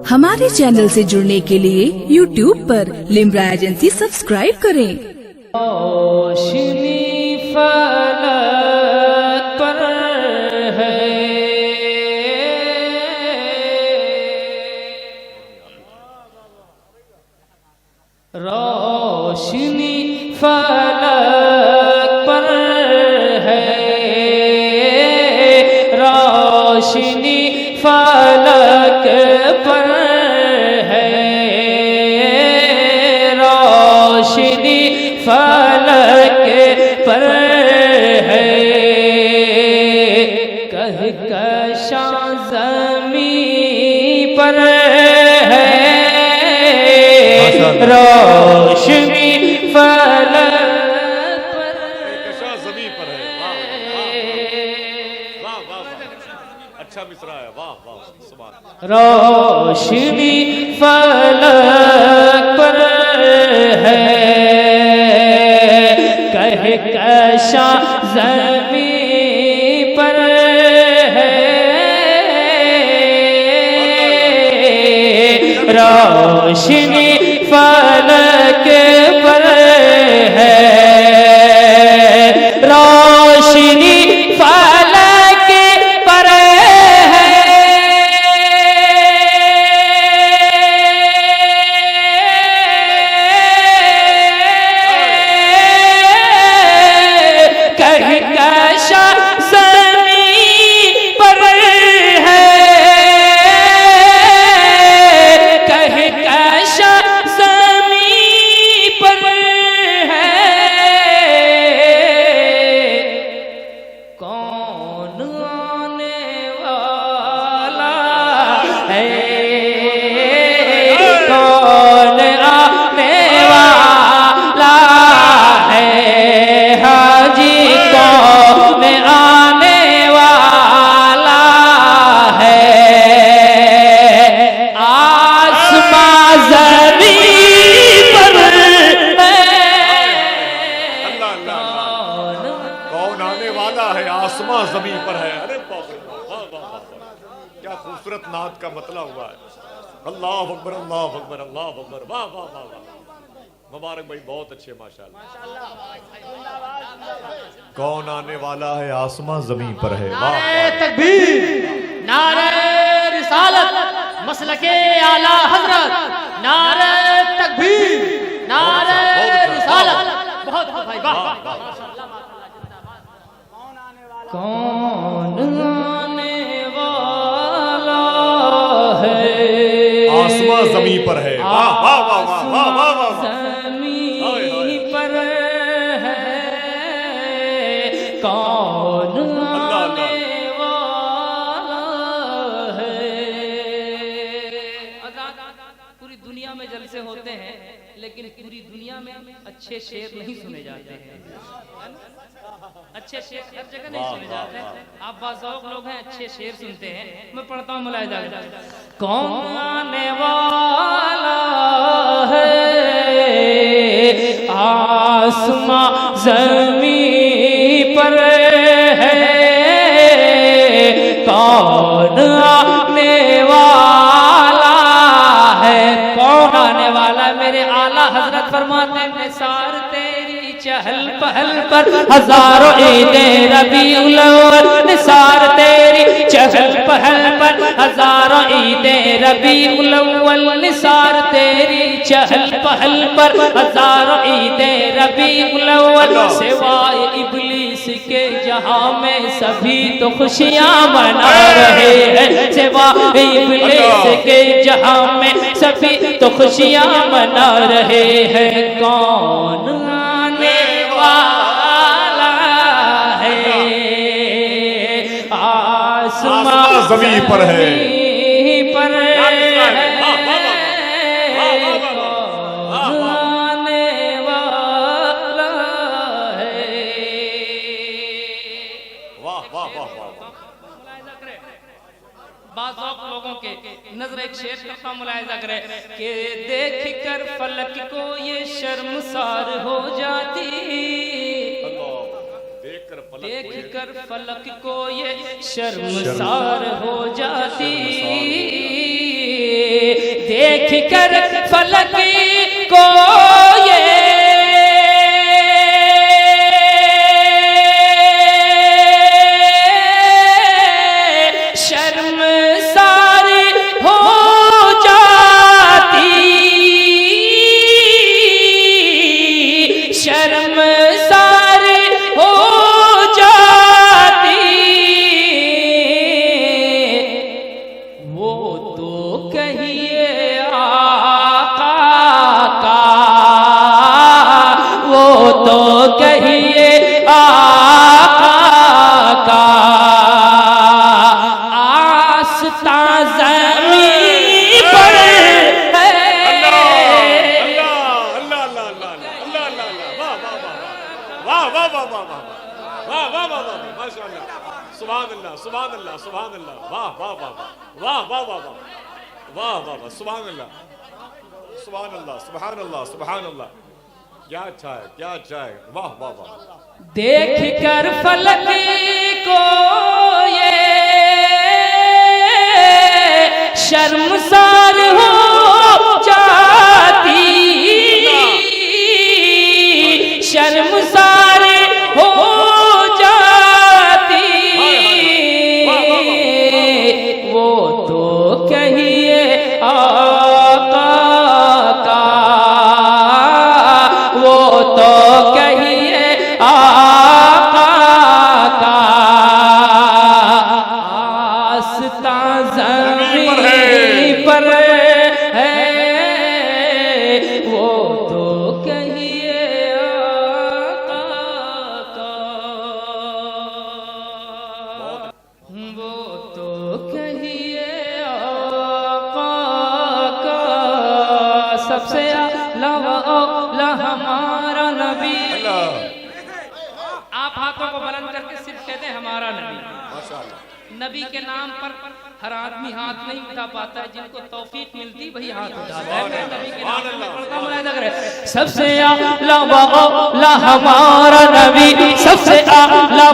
हमारे चैनल से जुड़ने के लिए YouTube पर लिम्रा एजेंसी सब्सक्राइब करें। रोशनी फलक पर है, रोशनी फलक पर है, रोशनी फलक पर है, रोशनी फलक पर है, कहकशां ज़मीं पर है, रोशनी फलक पर ज़मीं पर है। वाह वाह वाह, अच्छा मिसरा है। वाह वाह, सुभान। रोशनी फलक पर है, कहकशां ज़मीं पर है, रोशनी फलक पर है, रोशनी फलक पर है, कहकशां ज़मीं पर है, कहकशां ज़मीं पर है, कौन आने वाला है, कौन आने वाला है, हाजी कौन आने वाला है, आसमां ज़मीं पर है, अल्लाह अल्लाह, कौन आने वाला है, आसमां ज़मीं पर है। अरे बाप रे, वाह वाह वाह, क्या खूबसूरत नात का मतला हुआ है। अल्लाह अकबर, अल्लाह अकबर, अल्लाह अकबर। वाह वाह वाह वाह, मुबारक भाई, बहुत अच्छे, माशाल्लाह। कौन आने वाला है, आसमां ज़मीं पर है। वाह नारे तकबीर, नारे रिसालत, मसलके आला हजरत, नारे तकबीर, नारे रिसालत। बहुत भाई, वाह। कौन आने वाला है, आसमां ज़मीं पर है। वाह वाह वाह वाह वाह वाह वाह, ज़मीं पर है, कौन आने वाला है। पूरी दुनिया में जलसे होते हैं, लेकिन पूरी दुनिया में अच्छे शेर नहीं सुने जाते हैं, अच्छे शेर हर जगह नहीं सुने जाते हैं। आप बाज़ौक़ लोग हैं, अच्छे शेर सुनते हैं। मैं पढ़ता हूँ मुलाहिज़ा। कौन आने वाला है, आसमां ज़मीं पर है, कौन आने वाला है, कौन आने वाला है। मेरे आला हजरत फरमाते हैं, निसार तेरी चहल पहल पर हजारों ईदे रबीउल अव्वल, निसार तेरी चहल पहल पर हजारों ईदे रबीउल अव्वल, निसार तेरी चहल पहल पर हजारों ईदे रबीउल अव्वल, सिवाय इब्लीस के जहां में सभी तो खुशियां मना रहे हैं, सिवाय इब्लीस के जहां में सभी तो खुशियां मना रहे हैं। कौन आने वाला है, आसमां ज़मीं पर है, पर है, लोगों के नजर एक शेर का मुलाहिजा करे कि देख कर फलक को ये शर्मसार हो जाती, देख कर देख कर फलक को ये शर्मसार हो जाती, देख कर फलक को ये शर्मसार हो जाती, शर्मसार हो जाती, वो तो कहिए आका का, वो तो कहिए आका का, आस्था ज़मीं पर है। सुभान अल्लाह, सुभान अल्लाह, सुभान अल्लाह, वाह वाह वाह वाह वाह वाह वाह वाह वाह वाह, सुभान अल्लाह, सुभान अल्लाह, सुभान अल्लाह, सुभान अल्लाह, क्या अच्छा है, क्या अच्छा है, वाह वाह वाह। देख कर फलक को ये शर्मसार हो जाती, शर्मसार हो जाती, वो तो कहिए आका का, वो तो कहिए आका का, आस्था ज़मीं पर है, वो तो कहिए आका का, वो तो कहिए आका का। सबसे आला हमारा नबी, आप हाथों को बुलंद करके सिर्फ कहते हैं हमारा नबी। माशाअल्लाह, नबी के नाम पर हर आदमी हाथ नहीं उठा पाता है, जिनको तौफीक मिलती वही हाथ उठाता है। मैं नबी के नाम पर पढ़ता हूं, मुलाहिदा करें। सबसे आला हमारा नबी, सबसे आला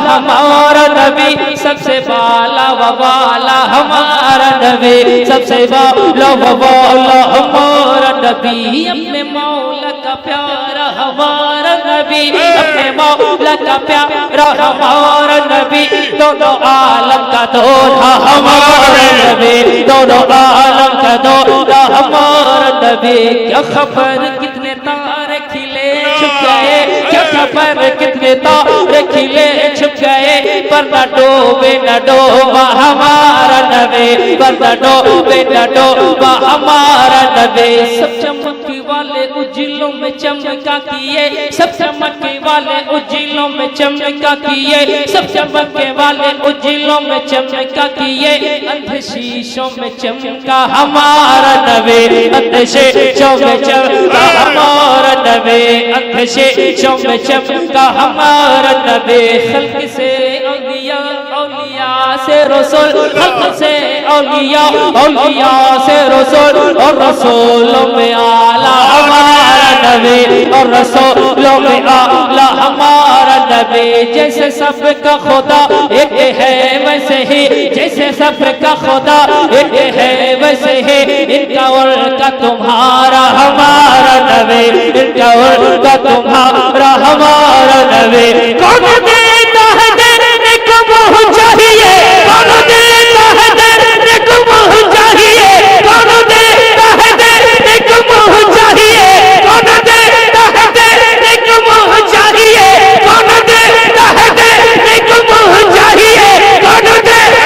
हमारा नबी, सबसे बाला वाला हमारा नबी, सबसे बाला हमारा नबी, अपने मौला का प्यारा हमारा नबी, अपने मौला का प्यारा हमारा नबी, दोनों आलम का दोहा हमारा नबी, दोनों आलम का दोहा हमारा नबी। क्या खबर कितने तारे खिले छुप गए, क्या खबर कितने तारे खिले छुप गए, पर न डूबे न डूबा हमारा नबी, पर न डूबे न डूबा हमारा नबी। सब चमकने वाले उजिलों में चमका किए, सब चमकने वाले उजिलों में चमका किए, सब चमकने वाले उजिलों में चमका किए, अंध शीशों में चमका हमारा नबी, अंध शीशों में चमका हमारा नबी, अंध शीशों में चमका हमारा नबी। खल्क से औलिया, औलिया से रसूल, खल्क से औलिया, औलिया से रसूल, और रसूलों में आला हमारा नबी, और रसूलों में आला हमारा नबी। जैसे सबका खुदा एक है वैसे ही, जैसे सबका खुदा एक है वैसे ही, इनका और का तुम्हारा हमारा नबी, इनका और का तुम्हारा हमारा नबी। कौन देता है देने को मुँह चाहिए, कौन देता है देने को मुँह चाहिए, कौन देता है देने को मुँह चाहिए, कौन देता है देने को मुँह चाहिए, कौन देता है देने को मुँह चाहिए, कौन देता है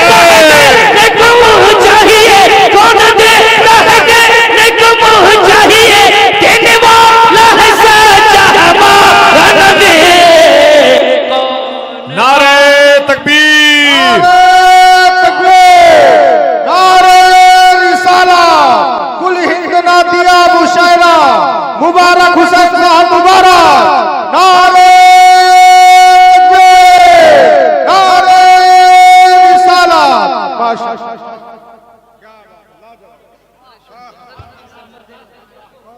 देने को मुँह चाहिए, कौन देता है देने को मुँह चाहिए, देने वाला है सच्चा हमारा नबी। नारे तकबीर, नारे रिसाला, कुल हिंद ना दिया मुशायरा, मुबारक हुसैन साहब मुबारक। नारे नारे रिसाला,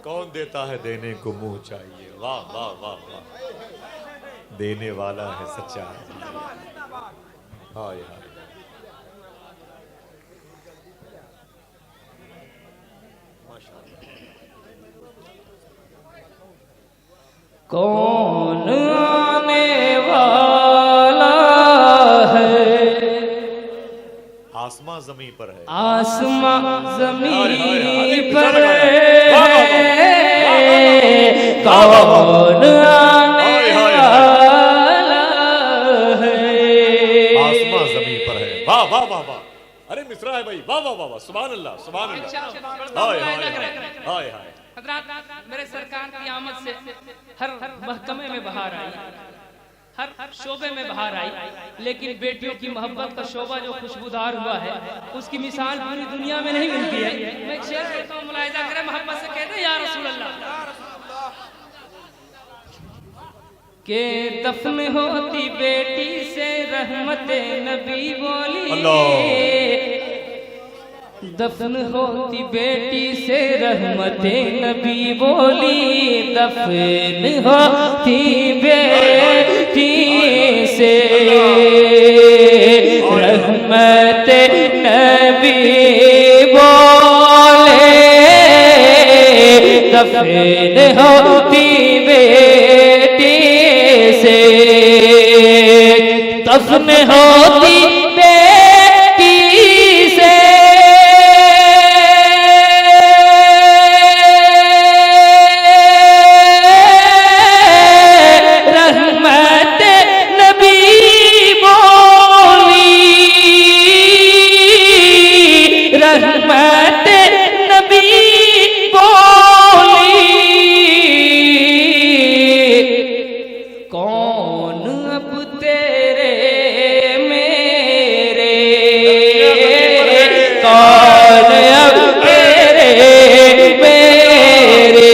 कौन देता है देने को मुंह चाहिए, वाह वाह वाह वाह। देने वाला है सच्चा। हाय हाय कौन आने वाला है? आसमां जमीन पर है, आसमां जमीन पर पर है। कौन आने वाला है? आसमां जमीन पर है। वाह वाह वाह वाह, अरे मिसरा है भाई, वाह वाह वाह वाह, सुभान अल्लाह सुभान अल्लाह। हाय हाय हाय हाय। मेरे सरकार की आमद से हर महकमे में बहार आई, हर शोबे में बहार आई, लेकिन बेटियों की मोहब्बत का शोबा जो खुशबूदार हुआ है उसकी मिसाल पूरी दुनिया में नहीं मिलती है। मैं एक शेर कहता हूँ, मुलाहिजा करें, मोहब्बत से कहते हैं या रसूल अल्लाह के दफन होती बेटी से रहमते नबी बोली, दफन होती बेटी से रहमते नबी बोली, दफन होती बेटी से रहमते नबी बोले, दफन होती बेटी से, दफन होती बेटी से रहमत नबी बोली, रहमत नबी बोली। कौन अब तेरे मेरे, कौन अब तेरे मेरे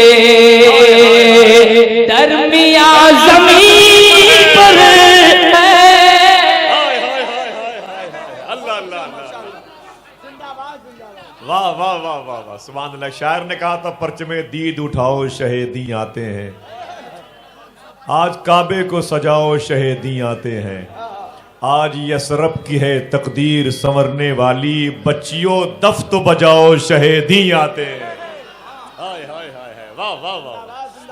दरमिया जमीन पर है। हाय हाय हाय हाय हाय हाय, अल्लाह अल्लाह अल्लाह, वाह वाह वाह वाह वाह, सुभान अल्लाह। शायर ने कहा था, परचमे दीद उठाओ शहीदी आते हैं, आज काबे को सजाओ शहीदी आते हैं, आज यसरब की है तकदीर संवरने वाली, बच्चियों दफ्त बजाओ शहीदी आते हैं। हाय हाय हाय हाय, वाह वाह वाह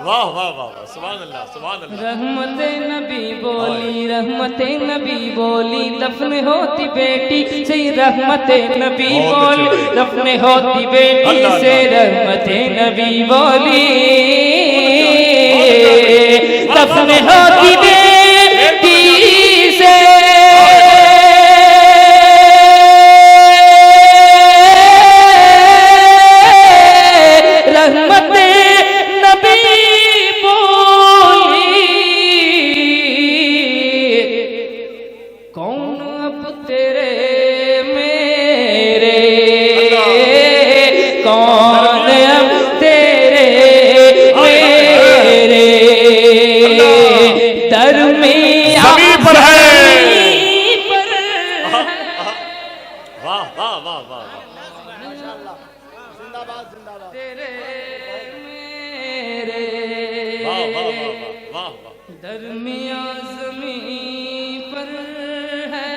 वाह वाह वाह वाह, सुभान अल्लाह सुभान अल्लाह। रहमते नबी बोली, रहमते नबी बोली, दफन होती बेटी से रहमते नबी बोली, दफन होती बेटी से रहमते नबी बोली, दफन होती बेटी से रहमते नबी बोली। कौन अब तेरे मेरे, कौन अब तेरे मेरे दरमिया जमीन पर है। जमीन पर है। वाह वाह वाह वाह, तेरे मेरे वाह वाह वाह वाह वाह, दरमिया ज़मीं पर है।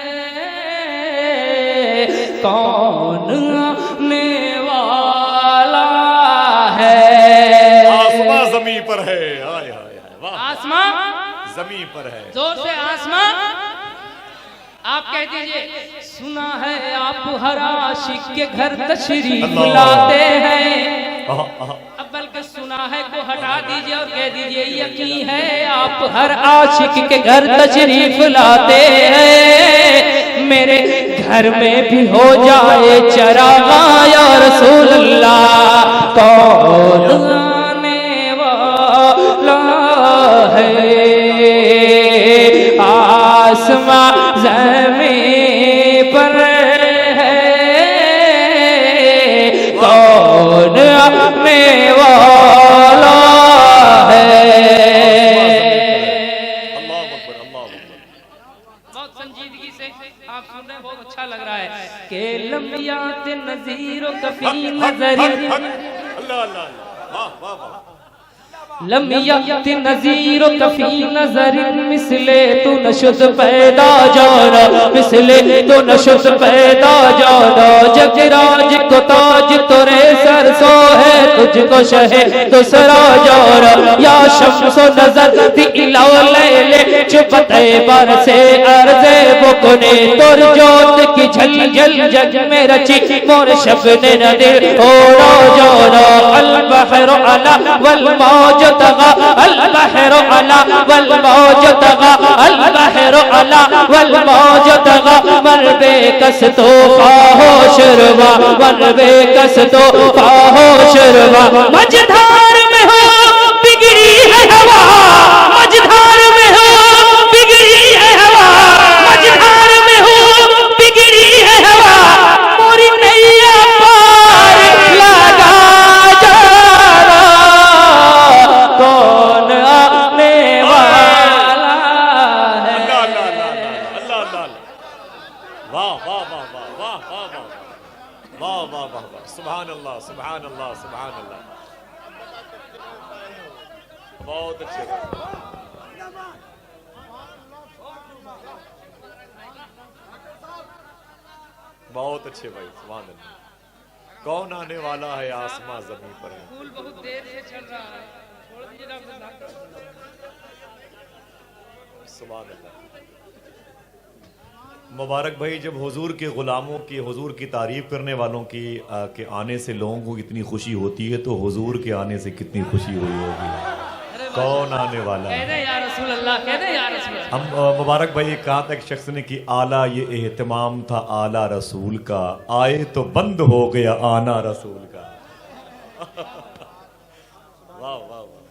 कौन आने वाला है? आसमां जमीन पर है। हाय हाय हाय, वाह, आसमां जमीन पर है। जोर से आसमां। आप कह दीजिए, सुना है आप हर आशिक के घर तशरीफ लाते हैं। अब बल्कि सुना है को हटा दीजिए और कह दीजिए, यकीन है आप हर आशिक के घर तशरीफ लाते हैं। मेरे घर में भी हो जाए चरागा या रसूल अल्लाह। कौन आने वाला है? आसमां ज़मीन पर है। कौन आने वाला है? अल्लाह अकबर अल्लाह अकबर। बहुत संजीदगी से आप सुन रहे हैं, बहुत अच्छा लग रहा है। के लम्बियात नज़ीरो कफी नज़री, अल्लाह अल्लाह, वाह वाह वाह, लम यअति नज़ीर कफी नज़रिन मिसले तू नशुद पैदा जाना मिसले तू नशुद पैदा जाना जगराज को ताज तोरे सर सो है तुझको शहे दूसरा जाना या शम्सो नजर दी इलाओ ले चुपते पर से अर्ज़े बुकने तुर जोत की झल झल जग में रची मोर शबने नदिर ओरा जाना अल बहर अला वल मौज तगा अल बहर अला वल मौज तगा अल बहर अला वल मौज तगा मर बेकस तो फाहो शर्मा मर बेकस तो फाहो शर्मा मझधार में हो बिगड़ी है हवा मझधार में हो बिगड़ी है हवा मझधार में हो बिगड़ी है हवा मोरी नैया पार लगा जाना कौन आने वाला है। अल्लाह अल्लाह वाह वाह वाह वाह वाह वाह वाह वाह वाह वाह वाह सुभान अल्लाह सुभान अल्लाह सुभान अल्लाह बहुत अच्छे बहुत अच्छे भाई सुभान अल्लाह। कौन आने वाला है आसमां जमीन पर है। फूल बहुत देर से चल रहा है छोड़ दीजिए डॉक्टर सुभान अल्लाह। मुबारक भाई, जब हुजूर के गुलामों की हुजूर की तारीफ करने वालों की के आने से लोगों को इतनी खुशी होती है तो हुजूर के आने से कितनी खुशी हुई होगी। कौन आने वाला है। कह दे या रसूल अल्लाह, कह दे या रसूल अल्लाह। हम मुबारक भाई, कहा था एक शख्स ने कि आला ये एहतमाम था आला रसूल का, आए तो बंद हो गया आना रसूल का। वाह वाह वाह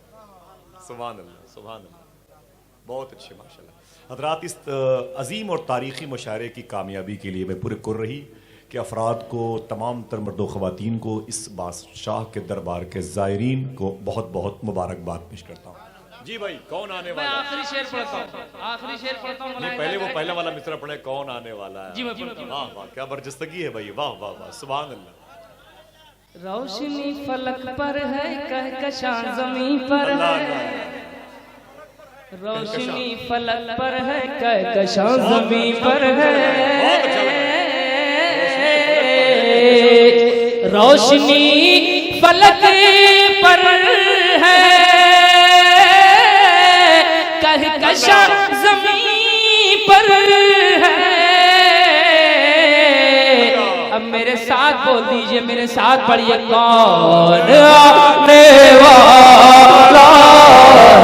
सुभान अल्लाह सुभान अल्लाह, बहुत अच्छे माशाल्लाह। हजरात, इस अजीम और तारीख़ी मुशायरे की कामयाबी के लिए मैं पूरे कर रही कि अफराद को, तमाम तर मर्दो ख़वातीन को, इस बादशाह के दरबार के ज़ायरीन को बहुत बहुत मुबारकबाद पेश करता हूँ। जी भाई, कौन आने मैं वाला है? आखिरी शेर पढ़ता हूँ, आखिरी शेर पढ़ता हूँ। नहीं, पहले वो पहला वाला मिसरा पढ़े, कौन आने वाला है। जी मैं पढ़ता हूँ। वाह वाह, क्या बरजस्तगी है भाई, वाह वाह वाह सुभान अल्लाह। रोशनी फलक पर है, कहकशां ज़मीं पर अल्लाह है। अल्लाह। रोशनी फलक पर है, कहकशां ज़मीं पर है। रोशनी फलक पर है, कहकशां ज़मीं पर है। अब मेरे साथ बोल दीजिए, मेरे साथ पढ़िए, कौन आने वाला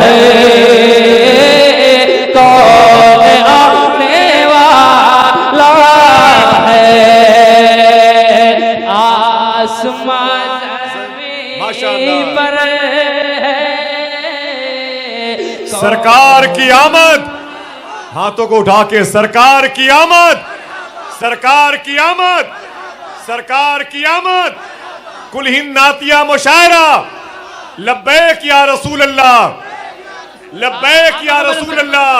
है, कौन आने वाला है, आसमां ज़मीं पर है। सरकार की आमद, हाथों को उठा के, सरकार की आमद, सरकार की आमद, सरकार की आमद। कुल हिंद नातिया मुशायरा, लब्बैक या रसूल अल्लाह, लब्बैक या रसूल अल्लाह।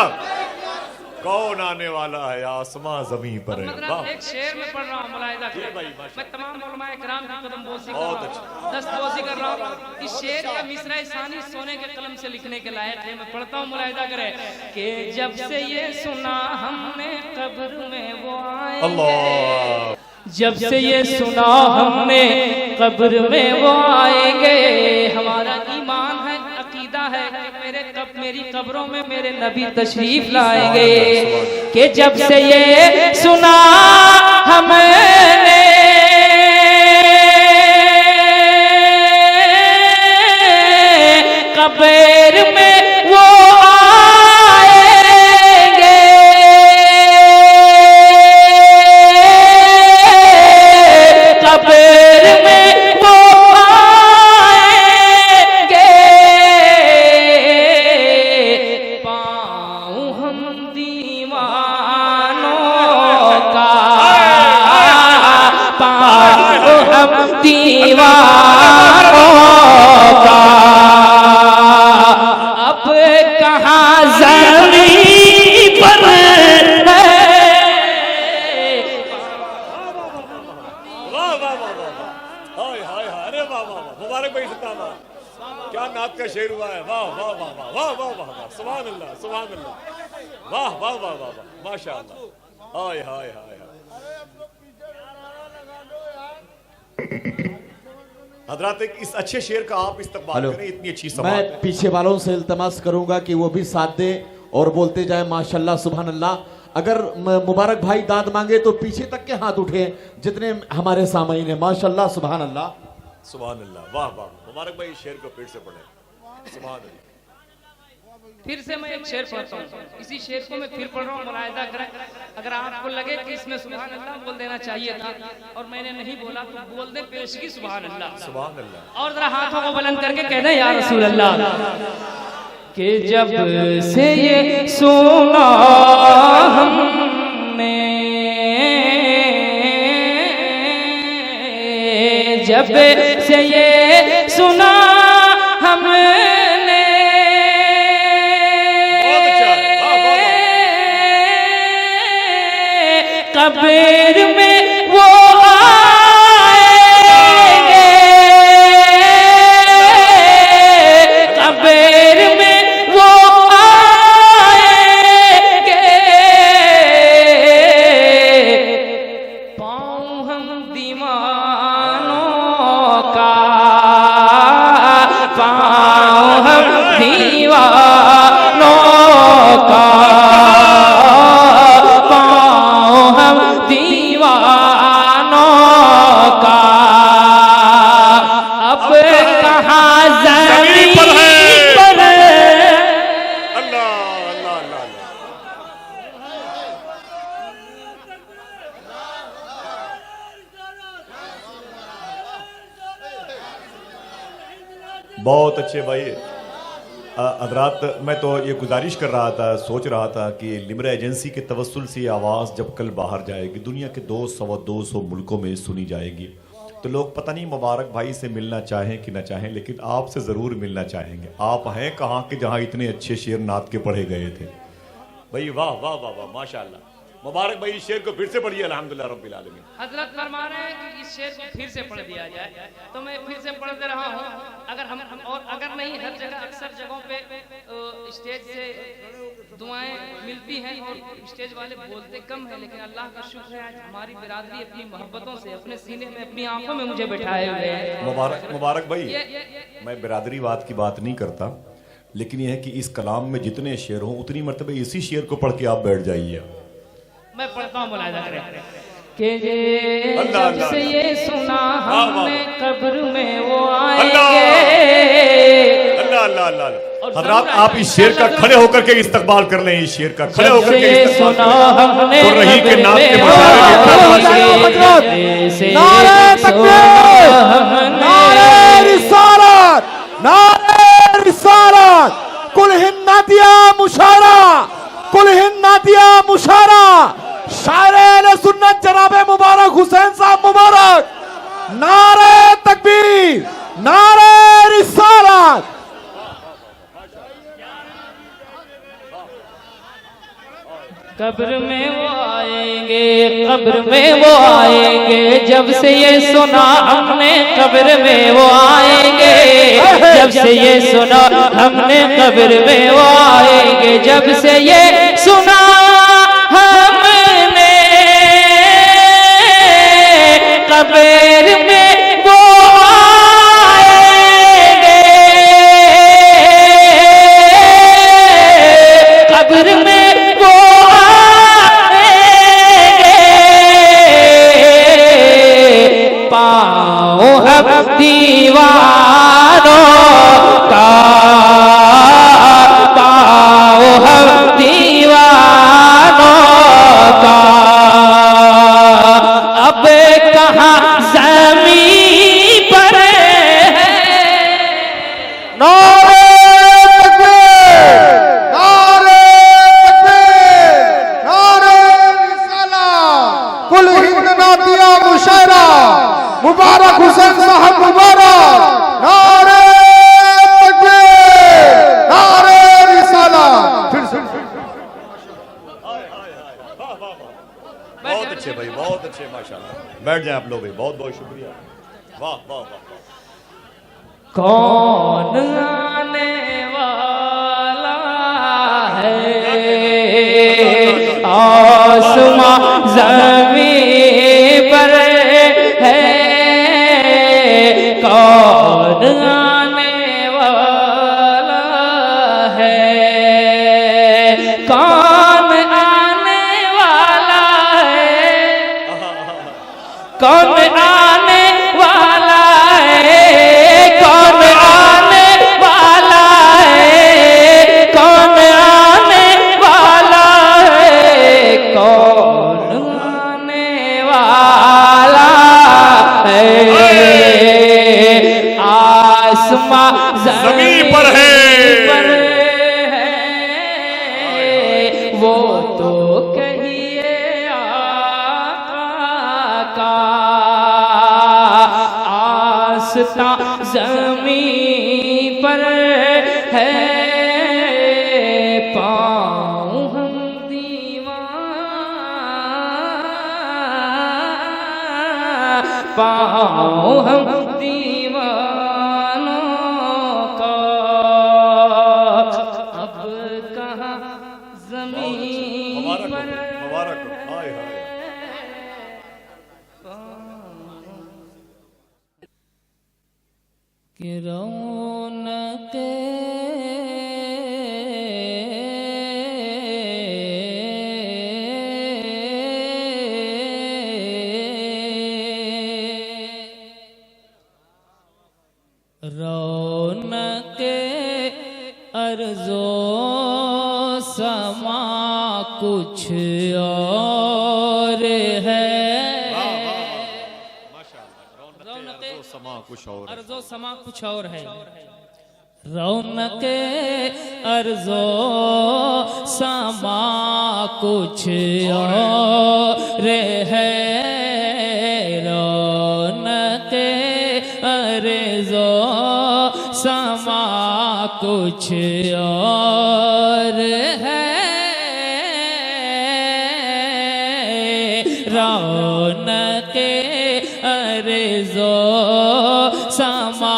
कौन आने वाला है, आसमां जमीन पर है। वाह, एक शेर में पढ़ रहा हूँ मुलाहिजा जी करें। भाई, माशाअल्लाह। मैं तमाम उलमाए किराम की कदम बोसी कर बहुत रहा हूँ, दस्तबोसी कर रहा हूँ। इस शेर का मिसरा सानी सोने के कलम से लिखने के लायक है। मैं पढ़ता हूँ, मुलाहिजा करें कि जब से ये सुना हमने कब्र में वो आएंगे, अल्लाह। जब से ये सुना हमने कब्र में वो आएंगे, हमारा ईमान है, अकीदा है कि मेरी कब्रों में मेरे नबी तशरीफ लाएंगे। कि जब से ये सुना हमने कब्र में वो दीवारों का अब कहाँ ज़मीं पर है। वाह वाह वाह वाह, हाय हाय हाय, अरे वाह वाह वाह, मुबारक भाई, जिंदाबाद क्या नात का शेर हुआ है, वाह वाह वाह वाह वाह वाह वाह वाह, सुभान अल्लाह सुभान अल्लाह, वाह वाह वाह वाह वाह, माशाअल्लाह, हाय हाय हाय हाय। हजरत इस अच्छे शेर का आप इस्तेमाल करें, इतनी अच्छी समात मैं है। पीछे वालों से इल्तमास करूंगा कि वो भी साथ दे और बोलते जाए माशाल्लाह सुभान अल्लाह। अगर मुबारक भाई दाद मांगे तो पीछे तक के हाथ उठे जितने हमारे सामईन है, माशाल्लाह सुभान अल्लाह सुभान अल्लाह, वाह वाह। मुबारक भाई शेर को फिर से पढ़े, सुभान अल्लाह। फिर से मैं एक शेर पढ़ता हूँ, इसी शेर को मैं फिर पढ़ रहा हूँ, मुलाहिजा करें। अगर आपको लगे कि इसमें सुभान अल्लाह बोल देना चाहिए था और मैंने नहीं बोला तो बोल दे पेशगी सुभान अल्लाह सुभान अल्लाह। और जरा हाथों को बुलंद करके कह दे या रसूल अल्लाह कि जब से ये सुना हमने, जब से ये सुना हमने, कब्र में वो आएंगे, कब्र में वो आएंगे, पाँव हम दीवानों का, पाँव हम दीवानों का, बहुत अच्छे भाई। हजरात मैं तो ये गुजारिश कर रहा था, सोच रहा था कि लिमरा एजेंसी के तवस्सुल से आवाज़ जब कल बाहर जाएगी, दुनिया के 200 मुल्कों में सुनी जाएगी, तो लोग पता नहीं मुबारक भाई से मिलना चाहें कि ना चाहें, लेकिन आपसे ज़रूर मिलना चाहेंगे। आप हैं कहाँ के जहाँ इतने अच्छे शेर नात के पढ़े गए थे भाई, वाह वाह वाह वाह माशाअल्लाह। मुबारक भाई इस शेर को फिर से पढ़िए, अल्हम्दुलिल्लाह रब्बिल आलमीन। हजरत फरमा रहे हैं कि इस शेर को फिर से पढ़ दिया जाए, तो मैं फिर से पढ़ दे रहा हूँ। अगर हम और अगर नहीं, हर जगह अक्सर जगहों पे स्टेज से दुआएं मिलती हैं और स्टेज वाले बोलते कम है, लेकिन अल्लाह का शुक्र है आज हमारी बिरादरी अपनी मोहब्बतों से अपने सीने में अपनी आंखों में मुझे बैठाए हुए हैं। मुबारक भाई, मैं बिरादरी वाद की बात नहीं करता, लेकिन यह है कि इस कलाम में जितने शेर हों उतनी मरतबे इसी शेर को पढ़ के आप बैठ जाइए। मैं पढ़ता हूँ, मुलाहिजा करें कि जब से ये सुना हमने कब्र में वो आएंगे। अल्लाह अल्लाह अल्लाह। हजरात आप इस शेर का खड़े होकर के इस्तकबाल कर लें, इस शेर का खड़े होकर के इस्तकबाल कर लें। तो रही के नाम के नारे तकबीर, नारे रिसालत, नारे रिसालत, कुल हिन्नातिया मुशारा, कुल हिन्नातिया मुशारा, शायर सुन्नत जनाबे मुबारक हुसैन साहब मुबारक, नारे तकबीर, नारे रिसालत। कब्र में वो आएंगे, कब्र में वो आएंगे, जब से ये सुना हमने कब्र में वो आएंगे, जब से ये सुना हमने कब्र में वो आएंगे, जब से ये सुना हमने कब्र में वो आएंगे, कब्र में वो पाँव हम दीवानों का, पाँव हम दीवानों का, अब कहाँ ज़मीं पर है। नारे तकबीर, नारे तकबीर, नारे रिसालत, कुल हिंद नातिया मुशायरा, मुबारक हुसैन साहब मुबारक, नारे तकबीर, नारे रिसालत। फिर से बहुत अच्छे भाई, बहुत अच्छे माशाल्लाह। बैठ जाए आप लोग भाई, बहुत बहुत शुक्रिया। वाह वाह वाह। कौन आने वाला है आसमां ज़मीं पर है कौन आने वाला है कौन आने वाला है कौन आने वाला है कौन आने वाला है कौन आने वाला है कौन आने वाला है आसमां ज़मीं पर है वो तो कहिए आका आस्था ज़मीं पर है पाँव हम दीवान पाँव हम दीवानों का अब कहाँ ज़मीं मुबारक पर हो, मुबारक हो। हाय हाय कि रौनक रौनक अर्ज़ो समा कुछ और है माशाअल्लाह समा कुछ और है। अर्ज़ो समा कुछ और है रौनक अर्ज़ो समा कुछ और है रौनक अर्ज़ो समा कुछ और है रौनक अर्ज़ो समा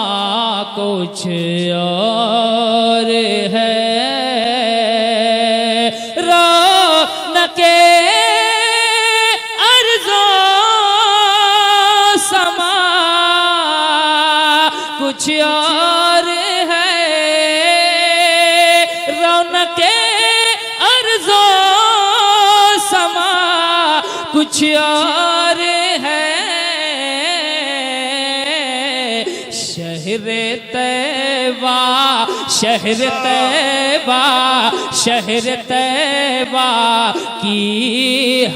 कुछ और है रौनक अर्ज़ो समा कुछ और है रौनक अर्ज़ो समा कुछ और है शहर तैबा शहर तैबा शहर तैबा की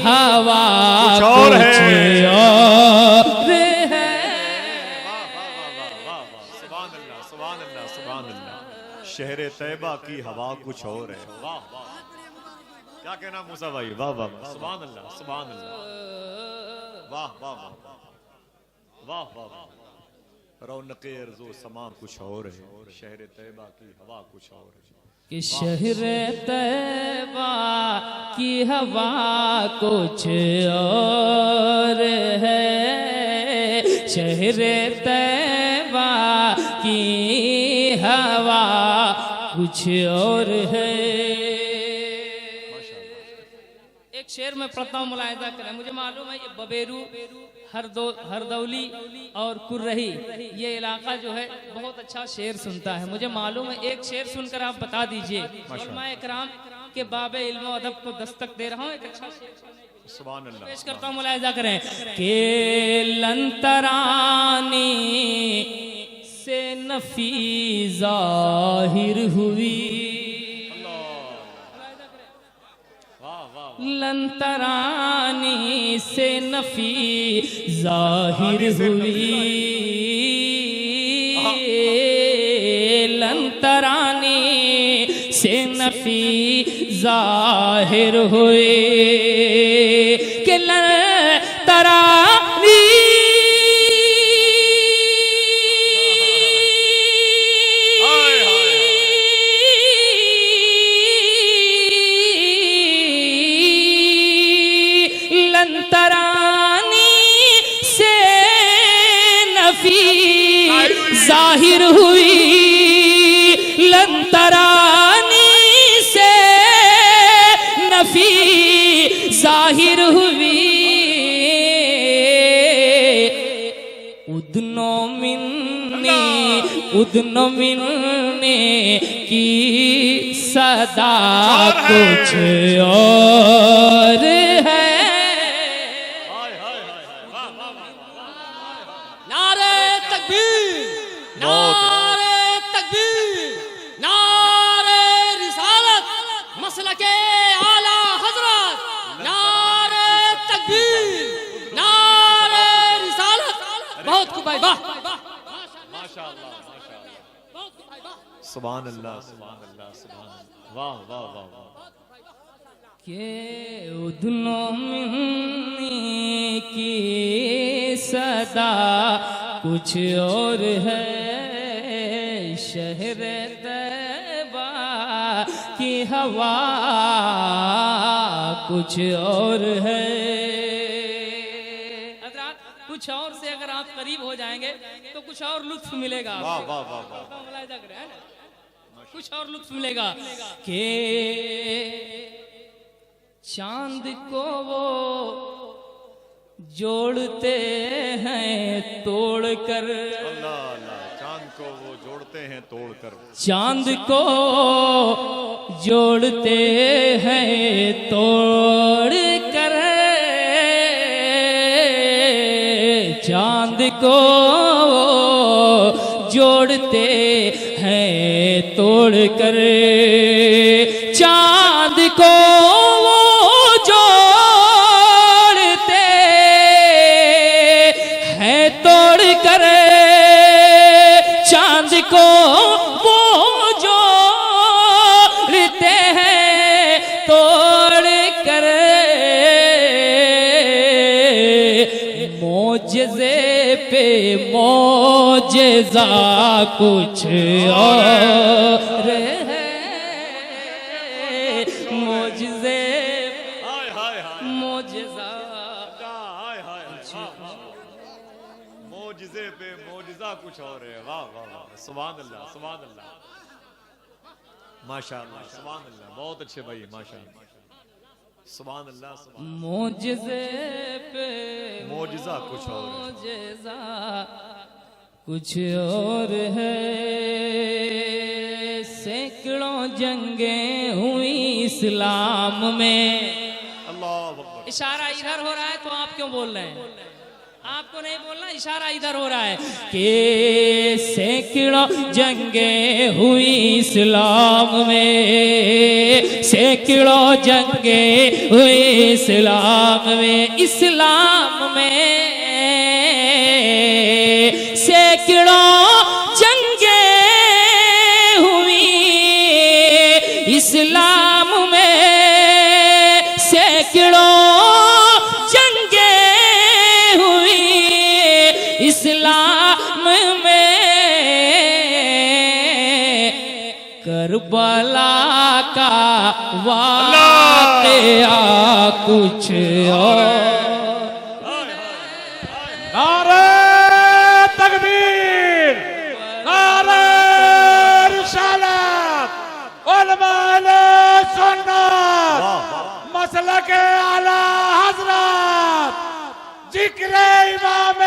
हवा कुछ और है। कुछ और है सुभान अल्लाह सुभान अल्लाह सुभान अल्लाह शहर तैबा की हवा कुछ और है वाह वाह क्या कहना मूसा भाई वाह वाह वाह सुभान अल्लाह सुभान अल्लाह वाह वाह वाह वाह वाह वाह रौनक अर्ज़ो समा कुछ और है शहर तैबा की हवा कुछ और है कि शहर तैबा की हवा कुछ और है शहर तैबा की हवा कुछ और है एक शेर में पढ़ता हूँ मुलाहिजा करें मुझे मालूम है ये बबेरू हरदौली और कुर्रही ये इलाका जो है बहुत अच्छा शेर सुनता है मुझे मालूम है एक शेर सुनकर आप बता दीजिए उलमा इकराम के बाबे इल्म अदब को दस्तक दे रहा हूँ एक अच्छा शेर सुभान अल्लाह पेश करता हूँ मुलाहिजा करें के लंतरानी से नफी जाहिर हुई लंतरानी से नफी जाहिर हुई लंतरानी से नफी जाहिर हुई कि लंतरानी जाहिर हुई लंतरानी से नफी जाहिर हुई उदनो मिलने की सदा कुछ और है। नारे तकबीर, नारे तकबीर, नारे रिसालत, मसलके आला हजरत, नारे तकबीर, नारे रिसालत। बहुत खूब भाई, वाह माशाअल्लाह सुभान अल्लाह सुभान अल्लाह सुभान अल्लाह, वाह वाह वाह वाह। के उदनो मिलने की सदा कुछ और है, शहर तैबा की हवा कुछ और है। हज़रात, कुछ और से अगर आप करीब हो जाएंगे तो कुछ और लुत्फ मिलेगा। वाह वाह वाह वाह। मुलाहिजा करें, है ना? कुछ और लुत्फ मिलेगा कि चांद को वो जोड़ते हैं तोड़कर, अल्लाह अल्लाह, चांद को वो जोड़ते हैं तोड़कर, चांद को जोड़ते हैं तोड़कर, चांद को जोड़ते हैं तोड़कर, चांद को वो जोड़ते हैं तोड़कर, चांद को वो जोड़ते हैं तोड़कर, मोजज़े पे मोजज़ा कुछ और है, मोजज़े हाय हाय हाय मोजज़ा हाय हाय मोजिज़े पे मोजिज़ा कुछ और है। वाह वाह वाह, सुभान अल्लाह सुभान अल्लाह, माशाअल्लाह सुभान अल्लाह, बहुत अच्छे भाई माशाअल्लाह, सुभान अल्लाह सुभान। मोजज़े पे मोजिज़ा कुछ और है, मोजज़ा कुछ और है, सैकड़ों जंगें हुई इस्लाम में। अल्लाह अकबर। इशारा इधर हो रहा है तो आप क्यों बोल रहे हैं? आपको नहीं बोलना, इशारा इधर हो रहा है कि सैकड़ों जंगें हुई इस्लाम में, सैकड़ों जंगें हुई इस्लाम में, इस्लाम में सैकड़ों जंगें हुई इस्लाम में, सैकड़ों इस्लाम में, करबला का वाक़या कुछ और। नारे तकबीर, नारे रिसालत, उलमाए सुन्नत, मसलके आला हजरत, जिक्र इमाम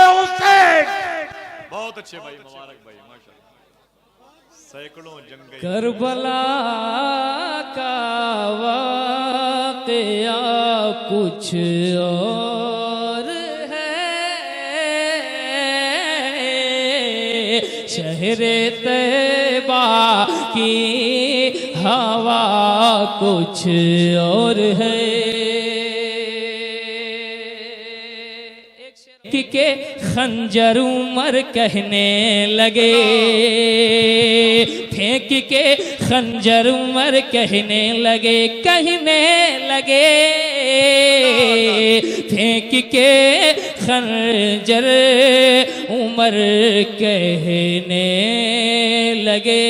हुसैन। बहुत अच्छे भाई, मुबारक भाई माशाअल्लाह। सैकड़ों जंगें, करबला का वाक़या कुछ और है, शहर तैबा की हवा कुछ और है। के खंजर उमर कहने लगे, फेंक के खंजर उमर कहने लगे, कहने लगे, फेंक के खंजर उमर कहने लगे,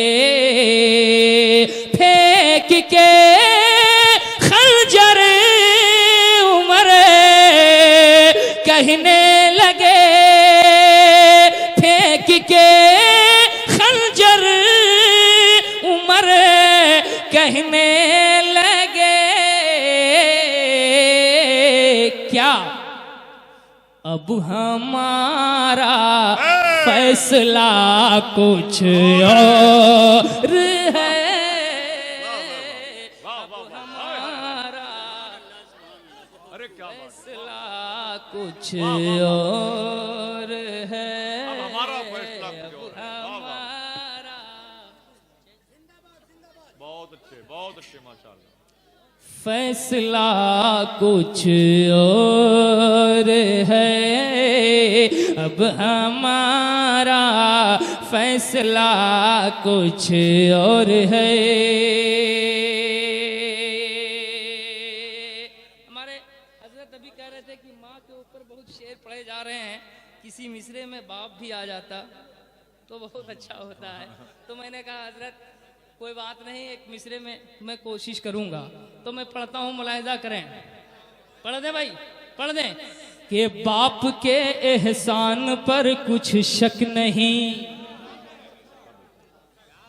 फेंक के खंजर उमर कहने लगे, फेंक के अब हमारा फैसला कुछ और है। अब हमारा अरे क्या बात है। फैसला कुछ और है। अब हमारा फैसला कुछ और है। हमारा बहुत अच्छे माशाल्लाह। फैसला कुछ और है। अब हमारा फैसला कुछ और है। हमारे हजरत अभी कह रहे थे कि माँ के ऊपर बहुत शेर पढ़े जा रहे हैं, किसी मिसरे में बाप भी आ जाता तो बहुत अच्छा होता है। तो मैंने कहा हजरत कोई बात नहीं, एक मिसरे में मैं कोशिश करूंगा। तो मैं पढ़ता हूं, मुलाहिजा करें। पढ़ दें भाई, पढ़ दें कि बाप के एहसान पर कुछ शक नहीं।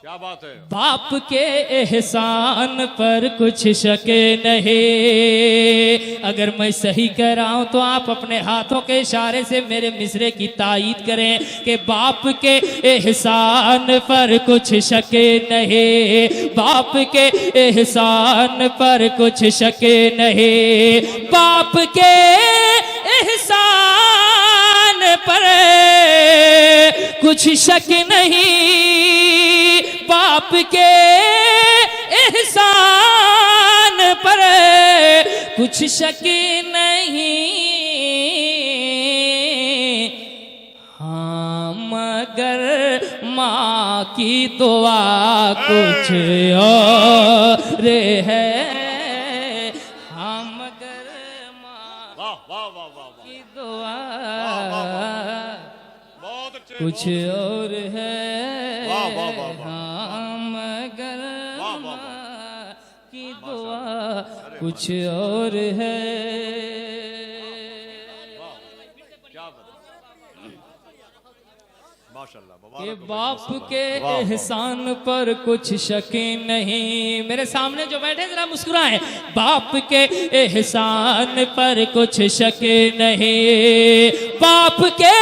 क्या बात है। बाप के एहसान पर कुछ शक नहीं। अगर मैं सही कह रहा हूं तो आप अपने हाथों के इशारे से मेरे मिसरे की तायीद करें कि बाप के एहसान पर कुछ शक नहीं। बाप के एहसान पर कुछ शक नहीं। बाप के एहसान पर कुछ शक नहीं। बाप के एहसान पर कुछ शक नहीं। हाँ मगर माँ की दुआ कुछ और है। हाँ मगर माँ वाह वाह वाह वाह वाह। की दुआ बहुत अच्छे। कुछ और है। वाह, वाह, वाह, वाह। हाँ मगर वाह, वाह, माँ की दुआ कुछ और है। क्या बात। माशाल्लाह के मुबारक हो बाप भाई, के वाह, वाह। एहसान पर कुछ शक नहीं। मेरे सामने जो बैठे जरा मुस्कुराएं। बाप के एहसान पर कुछ शक नहीं। बाप के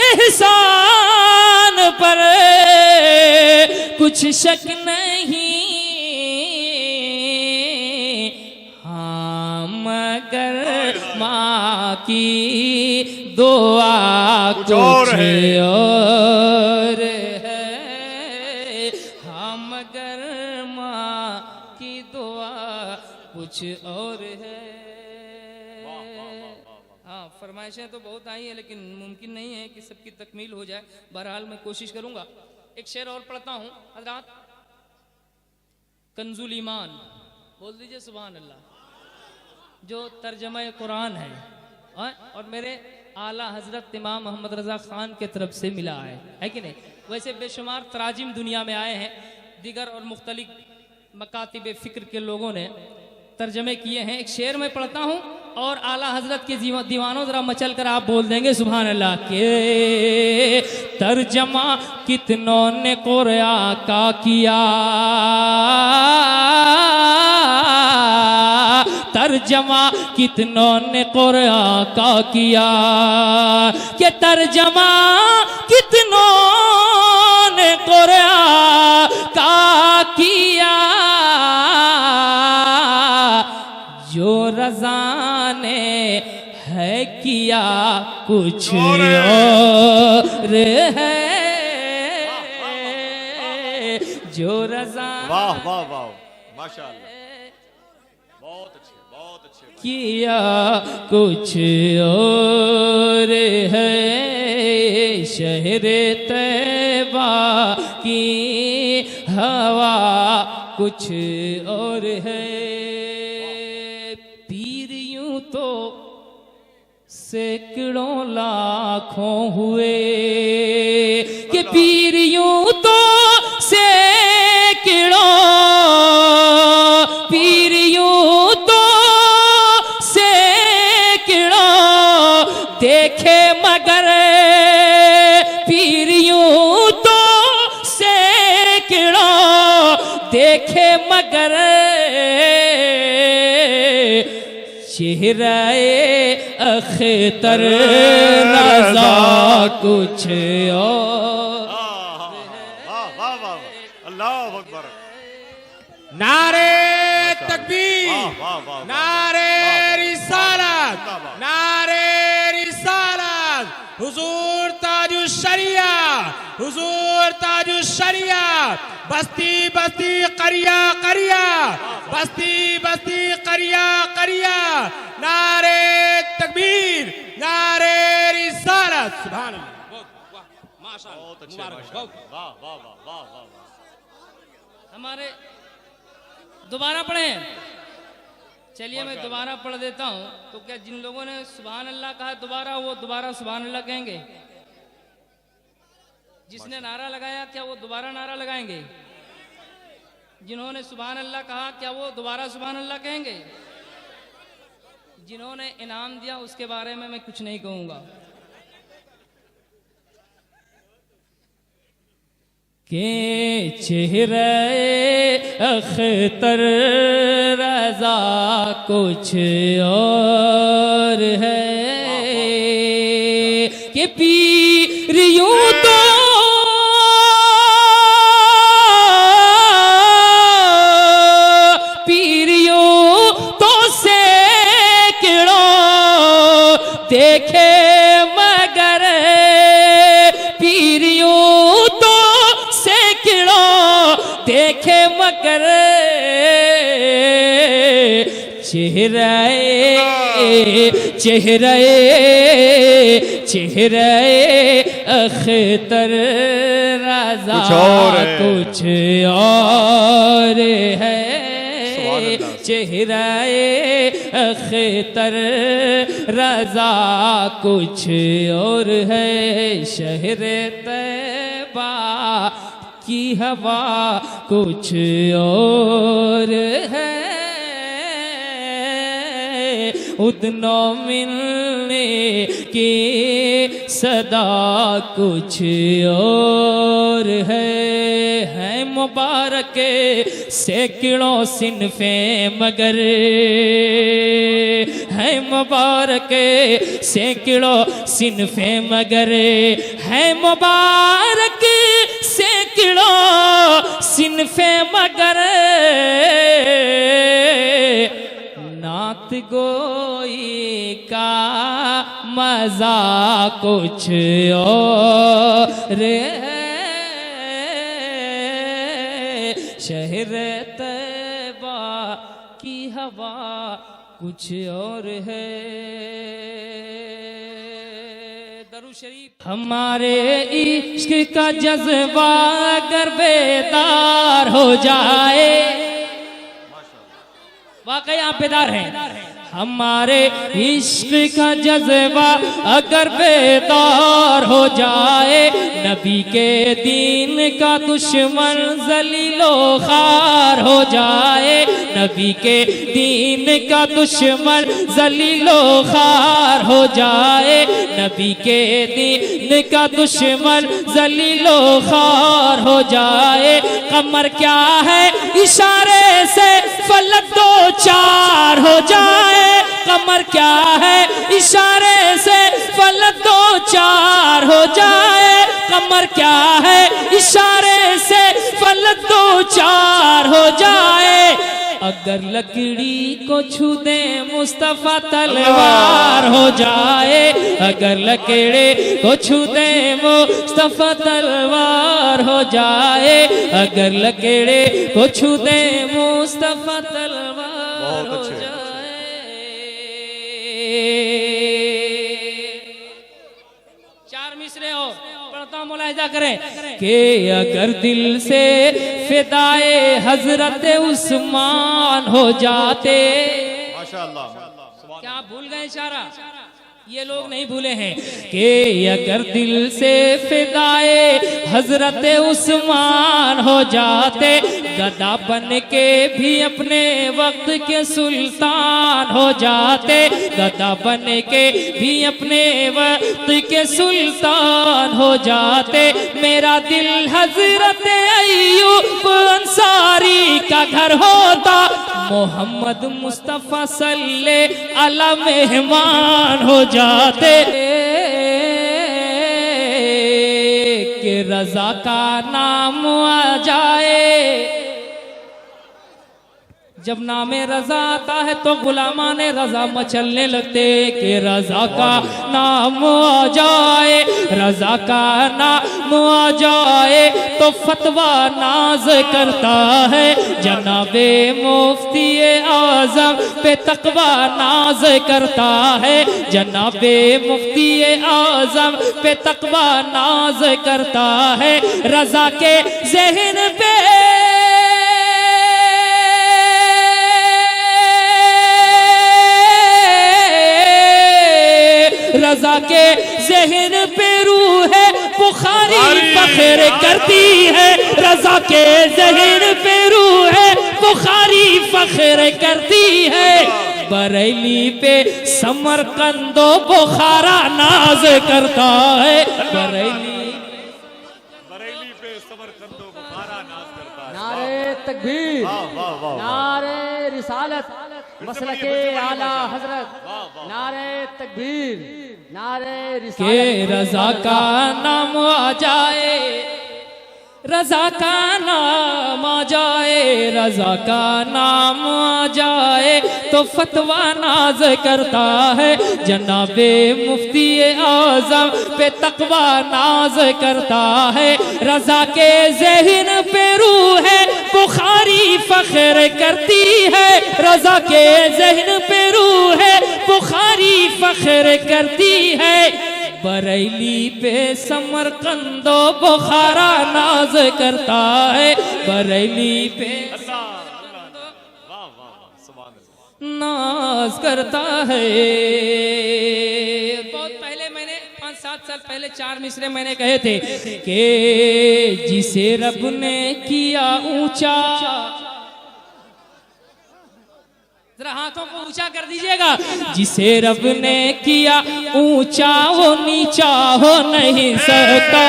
एहसान पर कुछ शक नहीं। हाँ मगर माँ की दुआ कुछ और है। हाँ मगर माँ की दुआ कुछ और है। हाँ फरमाइशें तो बहुत आई हैं लेकिन मुमकिन नहीं है कि सबकी तकमील हो जाए। बहरहाल मैं कोशिश करूंगा। एक शेर और पढ़ता हूँ हजरात। कंजुल ईमान, बोल दीजिए सुभान अल्लाह, जो तर्जमा कुरान है और मेरे आला हजरत इमाम मोहम्मद रजा खान के तरफ से मिला है कि नहीं। वैसे बेशुमार तराजिम दुनिया में आए हैं, दिगर और मुख्तलिफ मकातिब फिक्र के लोगों ने तर्जमे किए हैं। एक शेर में पढ़ता हूँ और आला हजरत के दीवानों जरा मचल कर आप बोल देंगे सुभान अल्लाह। के तर्जमा कितनों ने कुरान का किया, तर्जमा कितनों ने कुरान का किया। के तर्जमा कितनों ने कुरान का किया। जो रज़ा ने है किया कुछ और है। जो रज़ा वाह वाह वाह माशाल्लाह। बहुत अच्छे बहुत अच्छे। किया कुछ और है। शहर तैबा की हवा कुछ और है। पीर यूं तो सैकड़ों लाखों हुए कि पीर यूं तो सैकड़ों, पीर यूं तो सैकड़ों देखे मगर, पीर यूं तो सैकड़ों देखे मगर चेहराए अख्तर रजा कुछ और। वाह वाह वाह, अल्लाह अकबर। नारे तकबीर, वाह वाह वाह, नारे रिसालत, नारे रिसालत। हुजूर ताजुश शरिया, हुजूर ताजुश शरिया। बस्ती बस्ती करिया करिया, बस्ती बस्ती करिया करिया। नारे तकबीर, नारे रिसालत। सुभान अल्लाह, माशाअल्लाह, बहुत अच्छे, मुबारक। वाह वाह वाह वाह वाह वाह। हमारे दोबारा पढ़ें। चलिए मैं दोबारा पढ़ देता हूं। तो क्या जिन लोगों ने सुभान अल्लाह कहा दोबारा, वो दोबारा सुभान अल्लाह कहेंगे? जिसने नारा लगाया क्या वो दोबारा नारा लगाएंगे? जिन्होंने सुभान अल्लाह कहा क्या वो दोबारा सुभान अल्लाह कहेंगे? जिन्होंने इनाम दिया उसके बारे में मैं कुछ नहीं कहूंगा। के चेहरे अख्तर रजा कुछ और है कि पीर यूं तो सैकड़ों देखे मगर पीरियों तो सैकड़ों देखे मगर चेहरे अख्तर रजा कुछ और है। चेहरे अख्तर रजा कुछ और है। शहर तैबा की हवा कुछ और है। उदनो मिलने की सदा कुछ और है मुबारक सैकड़ों सिनफे मगर है मुबारक सैकड़ों सिनफे मगर है मुबारक सैकड़ों सिनफे मगर नात गोई का मजा कुछ और है। शहर तैबा की हवा कुछ और है। दरूद शरीफ। हमारे इश्क का जज्बा अगर बेदार हो जाए, वाकई आप बेदार हैं। हमारे इश्क का जज्बा अगर बेदार हो जाए, नबी के दीन का दुश्मन जलीलो खार हो जाए। नबी के दीन का दुश्मन जलीलो खार हो जाए। नबी के दीन का दुश्मन जलीलो खार हो जाए। कमर क्या है इशारे से फलक दो चार हो जाए। कमर क्या है इशारे से फलक दो चार हो जाए। कमर क्या है इशारे से फलक दो चार हो जाए। अगर लकड़ी को छू दे मुस्तफा तलवार हो जाए। अगर लकड़ी को छू दे मुस्तफा तलवार हो जाए। अगर लकड़ी को छू दे मुस्तफा तलवार हो जाए। चार मिसरे हो पढ़ता मुलाहिजा करें कि अगर दिल से फिदाए हजरत उस्मान हो जाते। माशाअल्लाह। क्या आप भूल गए इशारा? ये लोग नहीं भूले हैं कि अगर दिल से फिदाए हजरत उस्मान हो जाते, गदा बन के भी अपने वक्त के सुल्तान हो जाते, गदा बन के भी अपने वक्त के सुल्तान हो जाते। मेरा दिल हजरत अय्यूब अंसारी का घर होता, मोहम्मद मुस्तफा सल्ले अला मेहमान हो जाते। कि रजा का नाम आ जाए, जब नामे रजा आता है तो गुलामाने रजा मचलने लगते। कि रजा का नाम आ जाए, रजा का नाम आ जाए तो फतवा नाज करता है। जनाबे मुफ्ती आजम पे तकवा नाज करता है, जनाबे मुफ्ती आजम पे तकवा नाज करता है। रजा के ज़हन पे रजा के ज़हन पे रूह है बुखारी फख्र करती है, रजा के ज़हन पे रूह है बुखारी फख्र करती है। बरेली पे समरकंदो बुखारा नाज करता है, बरेली पे समरकंदो बुखारा नाज करता है। नारे तकबीर, वाह वाह वाह, नारे रिसालत, मसलके आला हजरत, नारे तकबीर, नारे के रिसालत। रजा का नाम आ जाए, रजा का नाम आ जाए, रजा का नाम आ जाए तो फतवा नाज करता है। जनाबे मुफ्ती आजम पे तकवा नाज करता है। रजा के ज़हन पे रूह है बुखारी फख्र करती है, रजा के ज़हन पे रूह है बुखारी फख्र करती है। बरेली पे समरकंदो बुखारा नाज करता है, बरेली पे नाज करता है। बहुत पहले मैंने 5-7 साल पहले 4 मिसरे मैंने कहे थे कि जिसे रब ने किया ऊंचा, जरा हाथों को ऊंचा कर दीजिएगा, जिसे रब ने किया ऊंचा वो नीचा हो नहीं सकता।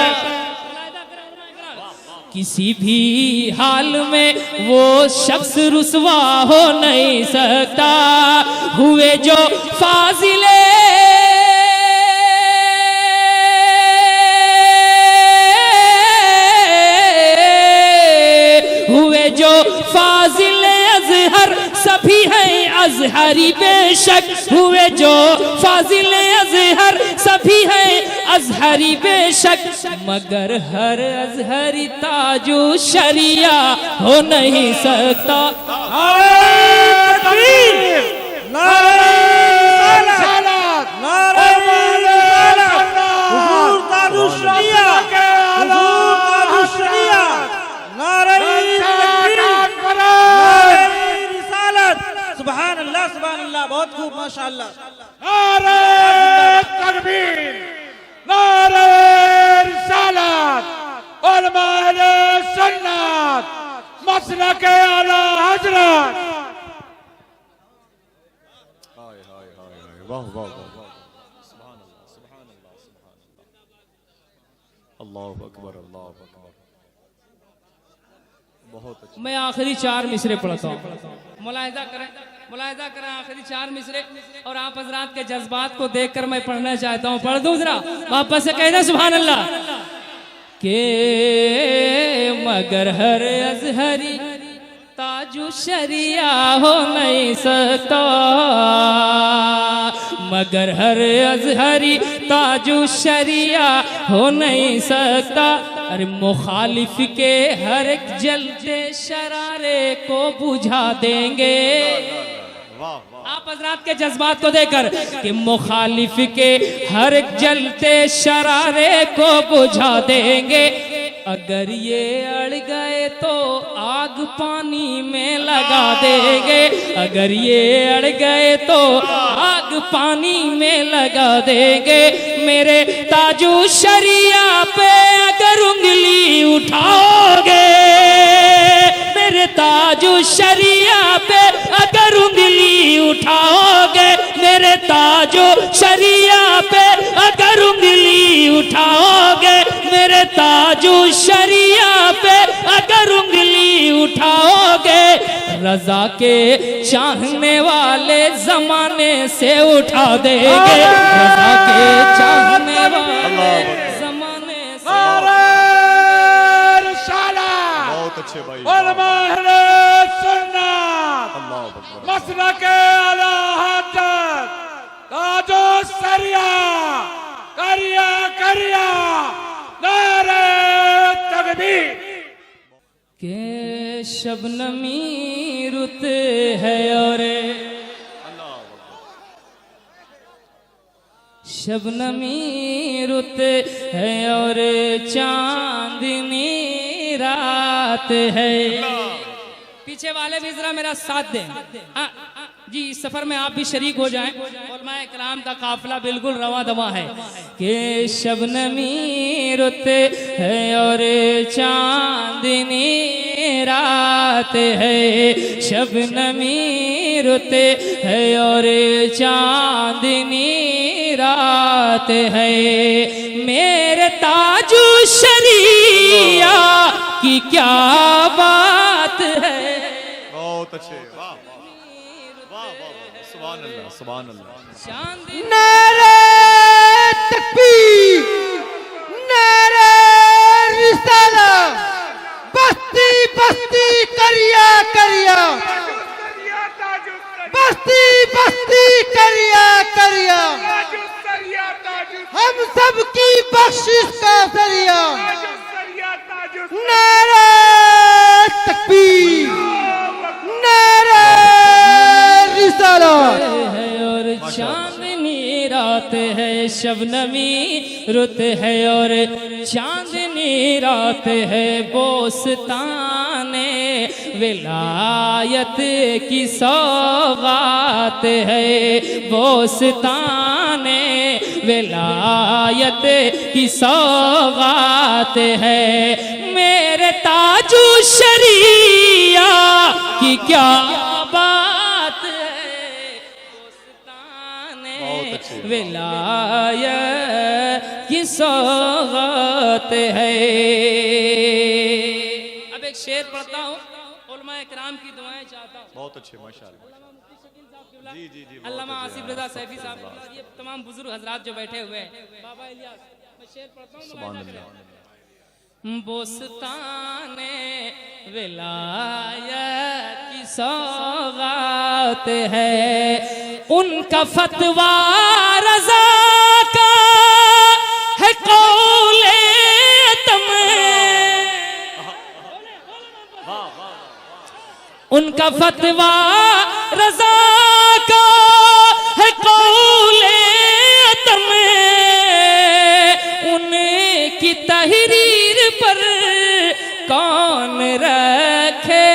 किसी भी हाल में वो शख्स रुसवा हो नहीं सकता। हुए जो फाजिले हुए जो फाजिले अजहर सभी हैं अजहरी बेशक, हुए जो फाजिल अजहर सभी हैं अजहरी बेशक, मगर हर अजहरी ताजु शरिया हो नहीं सकता। सुभान अल्लाह, सुभान अल्लाह, बहुत खूब, माशाअल्लाह। नारे तकबीर, नारे रिसालत, उलमाए सुन्नत, मसलके आला हजरत। हाय हाय हाय, वाह वाह वाह, सुभान अल्लाह, सुभान अल्लाह, सुभान अल्लाह, अल्लाहु अकबर, अल्लाहु अकबर। बहुत अच्छा। मैं आखिरी 4 मिसरे पढ़ता हूँ, मुलाहिजा करें आखिरी 4 मिसरे, और आप हजरात के जज्बात को देखकर मैं पढ़ना चाहता हूँ। पढ़ दूँ जरा, वापस से कहना सुभान अल्लाह। के मगर हर अजहरी ताजु शरिया हो नहीं सकता, मगर हर अजहरी ताजु शरिया हो नहीं सकता। अरे मुखालिफ के हर एक जलते शरारे को बुझा देंगे। आप हजरात के जज्बात को देखकर कि मुखालिफ के हर एक जलते शरारे को बुझा देंगे। अगर ये अड़ गए तो आग पानी में लगा देंगे, अगर ये अड़ गए तो आग आग पानी में लगा देंगे मेरे ताजू शरिया पे अगर उंगली उठाओगे, मेरे ताजू शरिया पे अगर उंगली उठाओगे, मेरे ताजू शरिया पे अगर उंगली उठाओगे, मेरे ताजू शरिया पे अगर उंगली उठाओगे, रजा के चाहने वाले जमाने से उठा देंगे, रजा के चाहने वाले जमाने से। बहुत अच्छे भाई, मसलक आला हजरत ताजो शरिया करिया करिया नारे तकबीर। के शबनमी रुत है और शबनमी रुत है और चांदनी रात है। पीछे वाले भी जरा मेरा साथ दें। जी इस सफर में आप भी शरीक हो जाएं। और मैं इकराम का काफिला बिल्कुल रवा दवा है कि शबनमी रुत है और चांदनी रात है, शबनमी रुत है और चांदनी रात है, मेरे ताजू शरिया की क्या बात है। बहुत अच्छे, वाह वाह वाह, सुभान अल्लाह सुभान अल्लाह। नारे तकबीर, नारे रिसालत, बस्ती बस्ती करिया करिया, बस्ती बस्ती करिया करिया, हम सब की बख्शिश का जरिया। नारे तकबीर, नारे रिसालत है और चांदनी रात है, शबनमी रुत है और चांदनी रात है, बोस्ताने विलायत की सौगात है, बोस्ताने विलायत की सौगात है, मेरे ताजू शरिया की क्या बात है, बोस्ताने विलायत की सौगात है। अब एक शेर पढ़ता हूँ, उलमा इकराम की दुआएं चाहता हूँ। बहुत अच्छे माशाअल्लाह। जी जी जी, अल्लामा आसिफ रजा सैफी साहब, ये तमाम बुजुर्ग हजरात जो बैठे हुए हैं, बाबा इलियास, मैं शेर पढ़ता हूँ। सुभान अल्लाह। बोस्ताने विलायत की सौगात है, उनका फतवा रज़ा का है कौले तम, उनका फतवा रज़ा का है कौले तम, उनकी तहरीर पर कौन रखे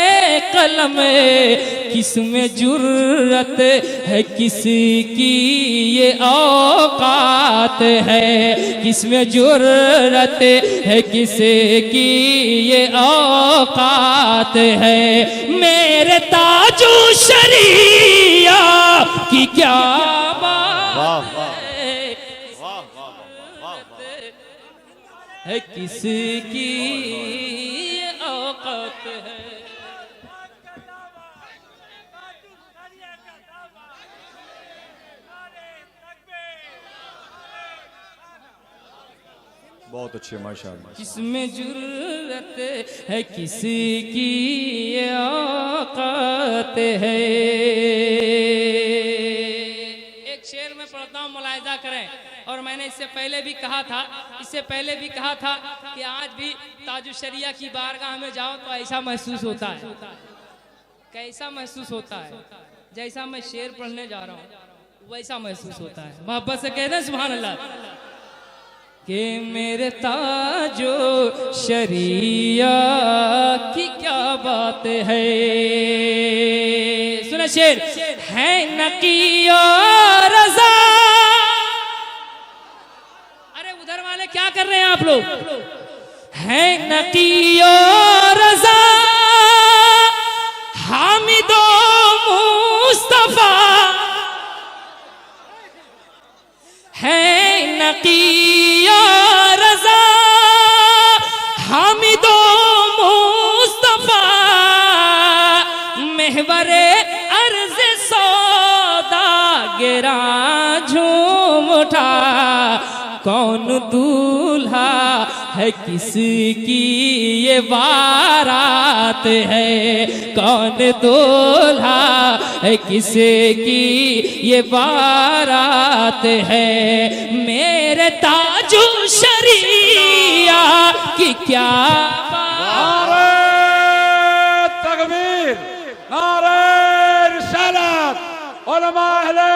कलम, किसमें जुर्रत है किसकी ये औकात है, किसमें जुर्रत है किसकी ये औकात है, मेरे ताजू शरिया की क्या बात है, है किसकी औकात है। बहुत अच्छे माशाअल्लाह। किसमें जुर्रत है किसकी ये औकात है। एक शेर में पढ़ता हूँ, मुलाहिजा करें। और मैंने इससे पहले भी कहा था, कि आज भी ताजु शरिया की बारगाह में जाओ तो ऐसा महसूस होता है। कैसा महसूस होता है? जैसा मैं शेर पढ़ने जा रहा हूँ वैसा महसूस होता है। मोहब्बत से कहते हैं सुभान अल्लाह। कि मेरे ताजो शरिया की क्या बात है। सुना शेर है नकी और उधर वाले क्या कर रहे हैं आप लोग? है नकियो रजा हामिदो मुस्तफा, है नकियो रजा हामिदो मुस्तफा, महवरे अर्ज सौदा गिरा झूम उठा। कौन दूल्हा है किसकी ये बारात है, कौन दूल्हा है किसकी ये बारात है। मेरे ताजु शरिया की क्या नारे तकबीर, नारे रिसालत, उलमा अहले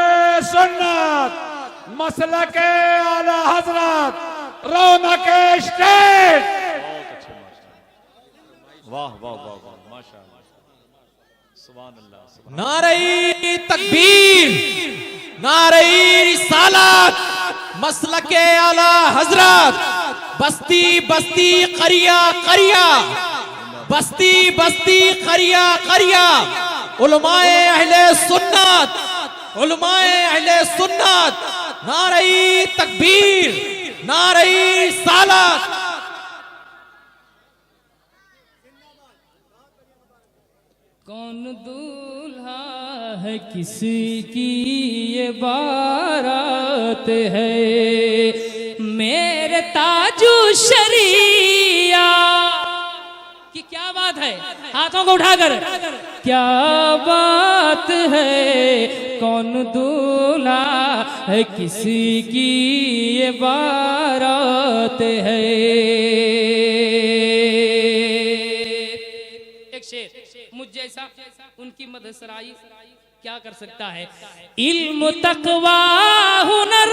सुन्नत, मसलके आला हजरत, रौनक स्टेट। वाह वाह वाह वाह, माशाअल्लाह, सुभान अल्लाह, सुभान नारे तकबीर, नारे रिसालत, मसलके आला हजरत, बस्ती बस्ती करिया करिया, बस्ती बस्ती करिया करिया, उलमाए अहले सुन्नत, उलमाए अहले सुन्नत, नारे तकबीर, नारे रिसालत। कौन दूल्हा है किसकी ये बारात है। मेरे ताजु शरिया की क्या बात है, हाथों को उठाकर क्या बात है। कौन दूल्हा है किसकी ये बारात है। एक शेर मुझ जैसा उनकी मदद सराई क्या कर सकता है। इल्म तकवा हुनर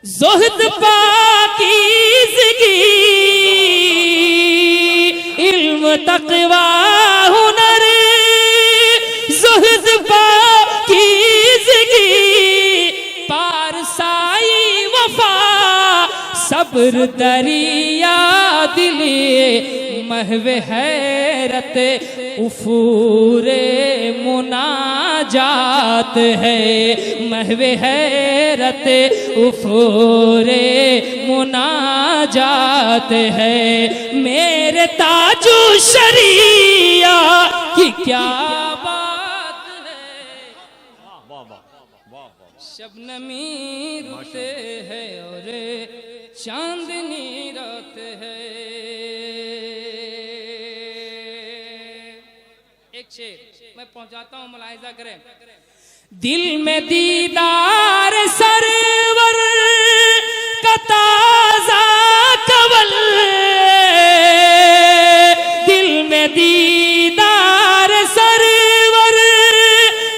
ज़ुहद पाकीज़गी, इल्म तकवा हुनर ज़ुहद पाकीज़गी, पारसाई वफा सब्र दरिया दिली, महवे हैरत उफूरे मुनाजात है। महवे हैरत उफूरे मुनाजात है। मेरे ताजु शरिया की क्या बात है। वाह वाह वाह वाह। शबनमी रुत है और चांदनी रात है। एक शेर मैं पहुंचाता हूं, मुलाहिजा करें। दिल में दीदार सरवर का ताजा कवल, दिल में दीदार सरवर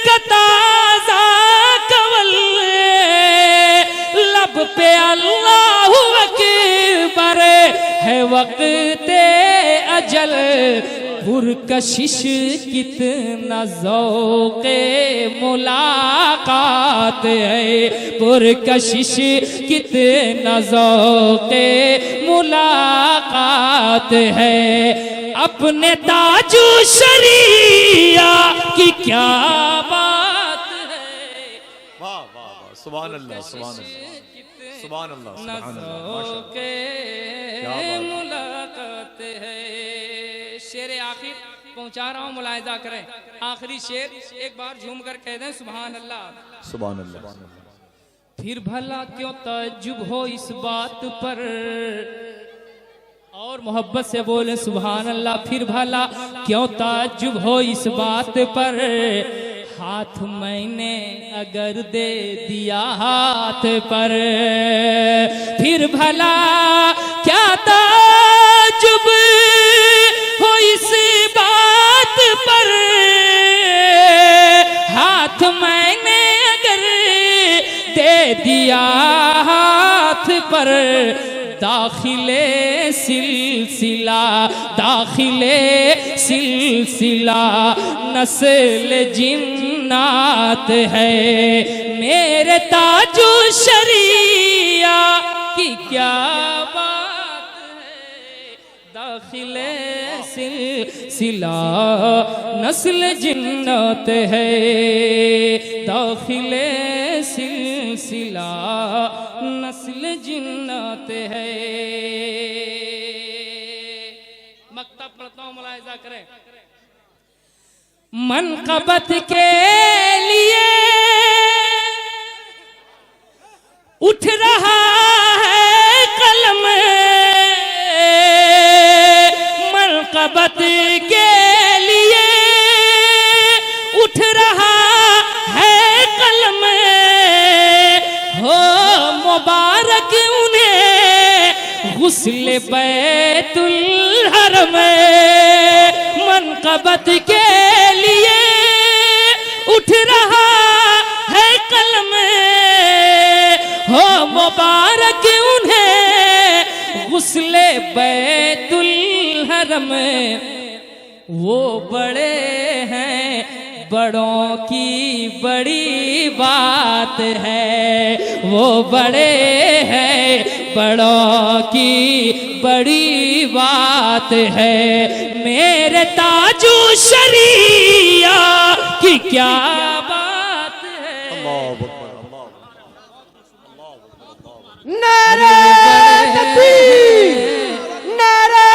का ताजा कवल, लब पे अल्लाहु अकबर है वक्ते अजल, पुरकशिश कितना ज़ौक़े मुलाकात है। पुरकशिश कितना ज़ौक़े मुलाकात है। अपने ताजु शरिया की क्या बात है। वाह वाह वाह, सुभान अल्लाह, सुभान अल्लाह, सुभान अल्लाह, सुभान अल्लाह, माशाअल्लाह। मुलाकात है। शेर आखिर पहुंचा रहा हूं, मुलाहिजा करें। आखिरी शेर एक बार झूम कर कह दें सुभान अल्लाह, सुभान अल्लाह। फिर भला क्यों ताज्जुब हो इस बात पर, और मोहब्बत से बोले सुभान अल्लाह। फिर भला क्यों ताज्जुब हो इस बात पर, हाथ मैंने अगर दे दिया हाथ पर। फिर भला क्या ताज्जुब हो इस बात पर, हाथ मैंने अगर दे दिया हाथ पर। दाखिले सिलसिला, दाखिले सिलसिला नस्ल जिन्नात है। मेरे ताजु शरिया सिलसिला नस्ल जिन्नत है, दाखिले सिलसिला नस्ल जिन्नत है। मक्तब पढ़ता हूँ, मुलाहिजा करें। मनक़बत के लिए उठ रहा है कलम, मनक़बत के लिए उठ रहा है कलम, हो मुबारक उन्हें गुस्ल बैतुल हरम। मनक़बत के लिए उठ रहा है कलम, हो मुबारक उन्हें गुस्ल बैतुल हरम। वो बड़े हैं, बड़ों की बड़ी बात है, वो बड़े हैं, बड़ों की बड़ी बात है। मेरे ताजु शरिया की क्या बात है। नारे तकबीर, नारे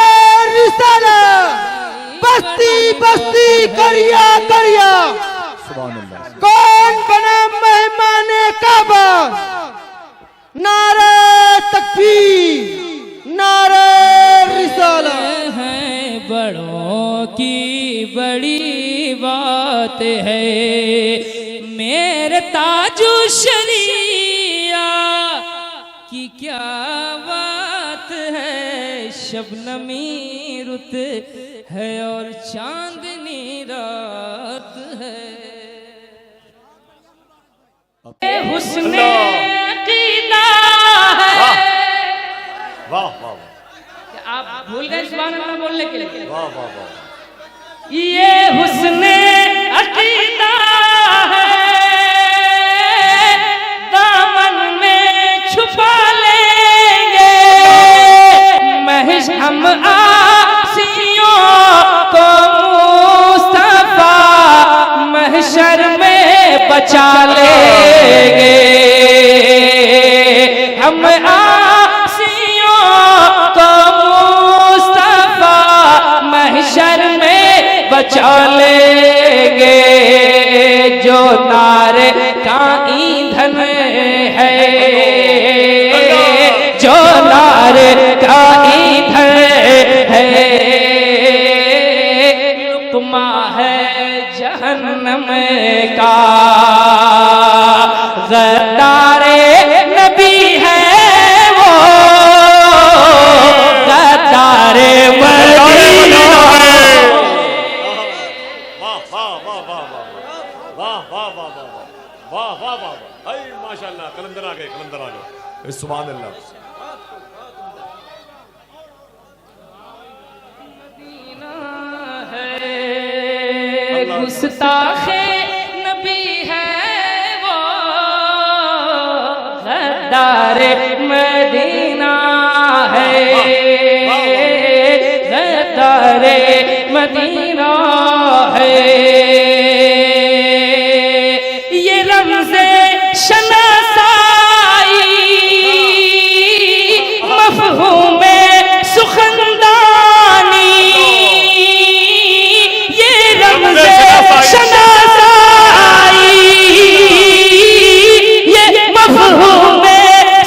रिसालत, बस्ती बस्ती करिया करिया, कौन बना मेहमान काबा। नारे तकबीर, नारे रिसालत। हैं बड़ों की बड़ी बात है, मेरे ताजु शरिया की क्या बात है। शबनमी रुत है और चांदनी रात है। हुस्ने अकीदा है। वाह वाह वाह, आप भूल गए सुभान अल्लाह बोलने के लिए। वाह वाह वाह। ये हुस्ने अकीदा है, दामन में छुपा लेंगे महज हम आसियों को मुस्तफा महशर में बचा लेंगे। हम आसियों को मुस्तफा महशर में बचा लेंगे। जो नारे का ईंधन है, जो नारे का ईंधन है, लुक़मा है जहन्नम का। गद्दारे नबी है वो, गद्दारे मदीना। वाह वाह वाह वाह वाह वाह वाह वाह वाह वाह वाह वाह। अरे माशाल्लाह, कलंदर आ गए, कलंदर आ गए। सुभान अल्लाह। गुस्ताखे नबी है वो, गद्दारे मदीना है, गद्दारे मदीना है। ये रमज़े शनासाई मफ़हूमे सुखनदानी, ये रमज़े शनासाई ये मफ़हूमे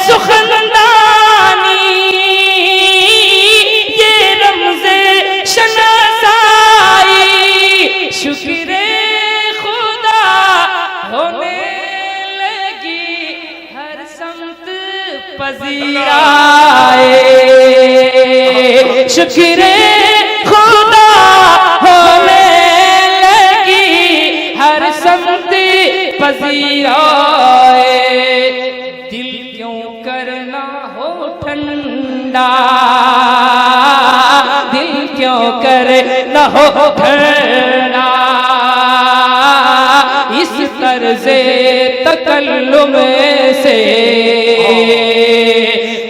सुखनदानी, ये रमज़े शनासाई। शुक्र खुदा होने लगी हर संत पजीराए। शुक्र खुदा होने लगी हर संत पजीराए। दिल क्यों करना हो ठंडा, दिल क्यों करना हो ठंडा। इस तर्ज़े तकल्लुम से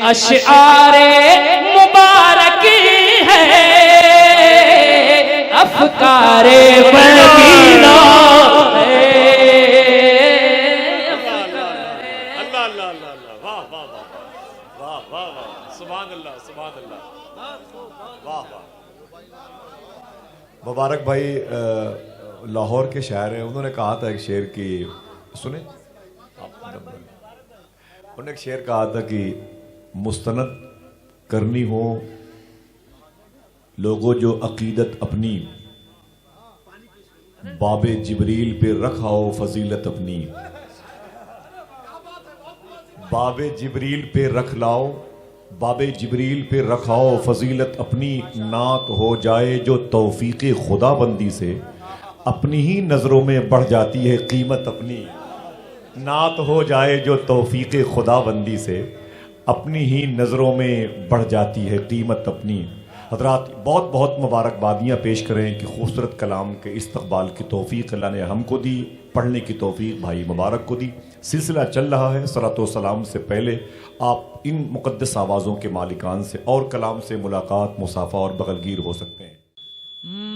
अशआरे मुबारक है, अफकारे मदीना अल्लाह अल्लाह अल्लाह अल्लाह, वाह वाह वाह वाह वाह वाह, सुभान अल्लाह सुभान अल्लाह, वाह वाह। मुबारक भाई लाहौर के शायर हैं, उन्होंने कहा था एक शेर की, सुने उन्होंने एक शेर कहा था कि मुस्तनद करनी हो लोगों जो अकीदत अपनी, बाबे जिब्रील पे रखाओ फजीलत अपनी, बाबे जिब्रील पे रख लाओ, बाबे जिब्रील पे रखाओ फजीलत अपनी, नात हो जाए जो तौफीक खुदा बंदी से, अपनी ही नजरों में बढ़ जाती है कीमत अपनी, नात हो जाए जो तौफीक खुदा बंदी से, अपनी ही नजरों में बढ़ जाती है कीमत अपनी। हजरात बहुत बहुत मुबारकबादियाँ पेश करें कि खूबसूरत कलाम के इस्तकबाल की तौफीक अल्लाह ने हमको दी, पढ़ने की तौफीक भाई मुबारक को दी। सिलसिला चल रहा है, सलातो सलाम से पहले आप इन मुक़द्दस आवाज़ों के मालिकान से और कलाम से मुलाकात, मुसाफा और बगलगीर हो सकते हैं।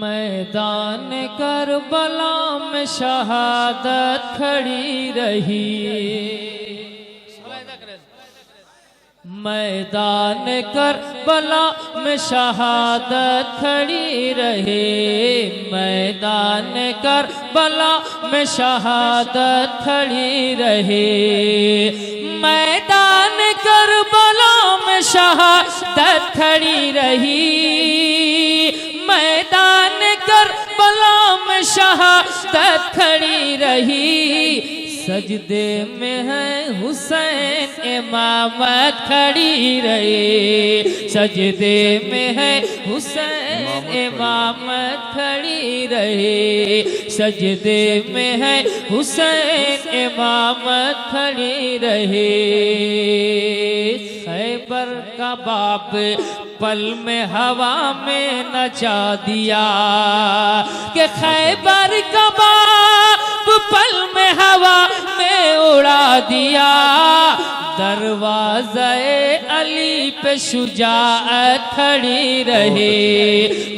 मैदान करबला में शहादत खड़ी रही, मैदान करबला में शहादत खड़ी रहे, मैदान करबला में शहादत खड़ी रहे, मैदान करबला में शहादत खड़ी रही, मैदान करबला में शहादत खड़ी रही, सजदे में है हुसैन इमामत खड़ी रही, सजदे में है हुसैन इमामत खड़ी रही, सजदे में है हुसैन इमामत खड़ी रही। खैबर का बाप पल में हवा में नचा दिया, कि खैबर का बाप पल में हवा में उड़ा दिया, दरवाज़े अली पे शुजाअत खड़ी रही,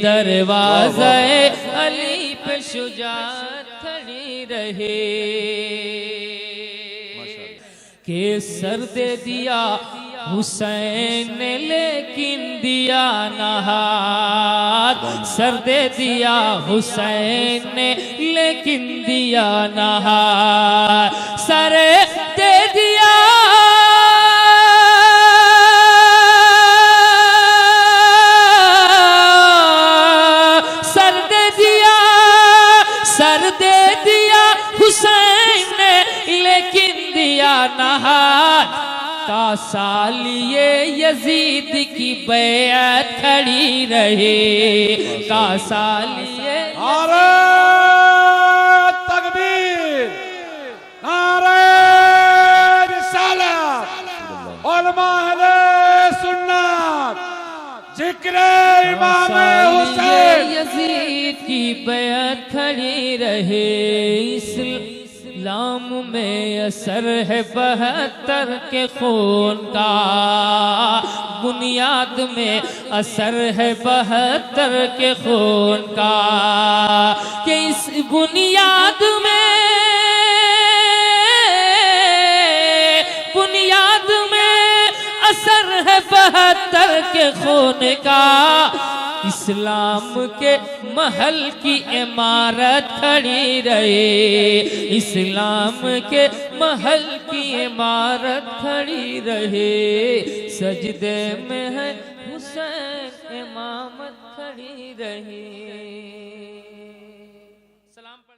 दरवाज़े अली पे शुजाअत खड़ी रही, के सर दे दिया हुसैन ने लेकिन दिया न हाथ, सर दे दिया हुसैन ने लेकिन दिया न हाथ, सर दे दिया सर दे दिया सर दे दिया हुसैन ने लेकिन दिया न हाथ, का सालिए यजीद की बैअत खड़ी रहे, का सालिए नारे तकबीर, नारे रिसालत, उलमा अहले सुन्नत, जिक्र इमाम हुसैन, यजीद की बैअत खड़ी रहे, इस्लाम में असर है 72 के खून का, बुनियाद में असर है 72 के खून का, कि इस बुनियाद में असर है 72 के खून का, इस्लाम के महल की इमारत खड़ी रहे, इस्लाम के महल की इमारत खड़ी रहे, सजदे में है हुसैन इमामत खड़ी रही।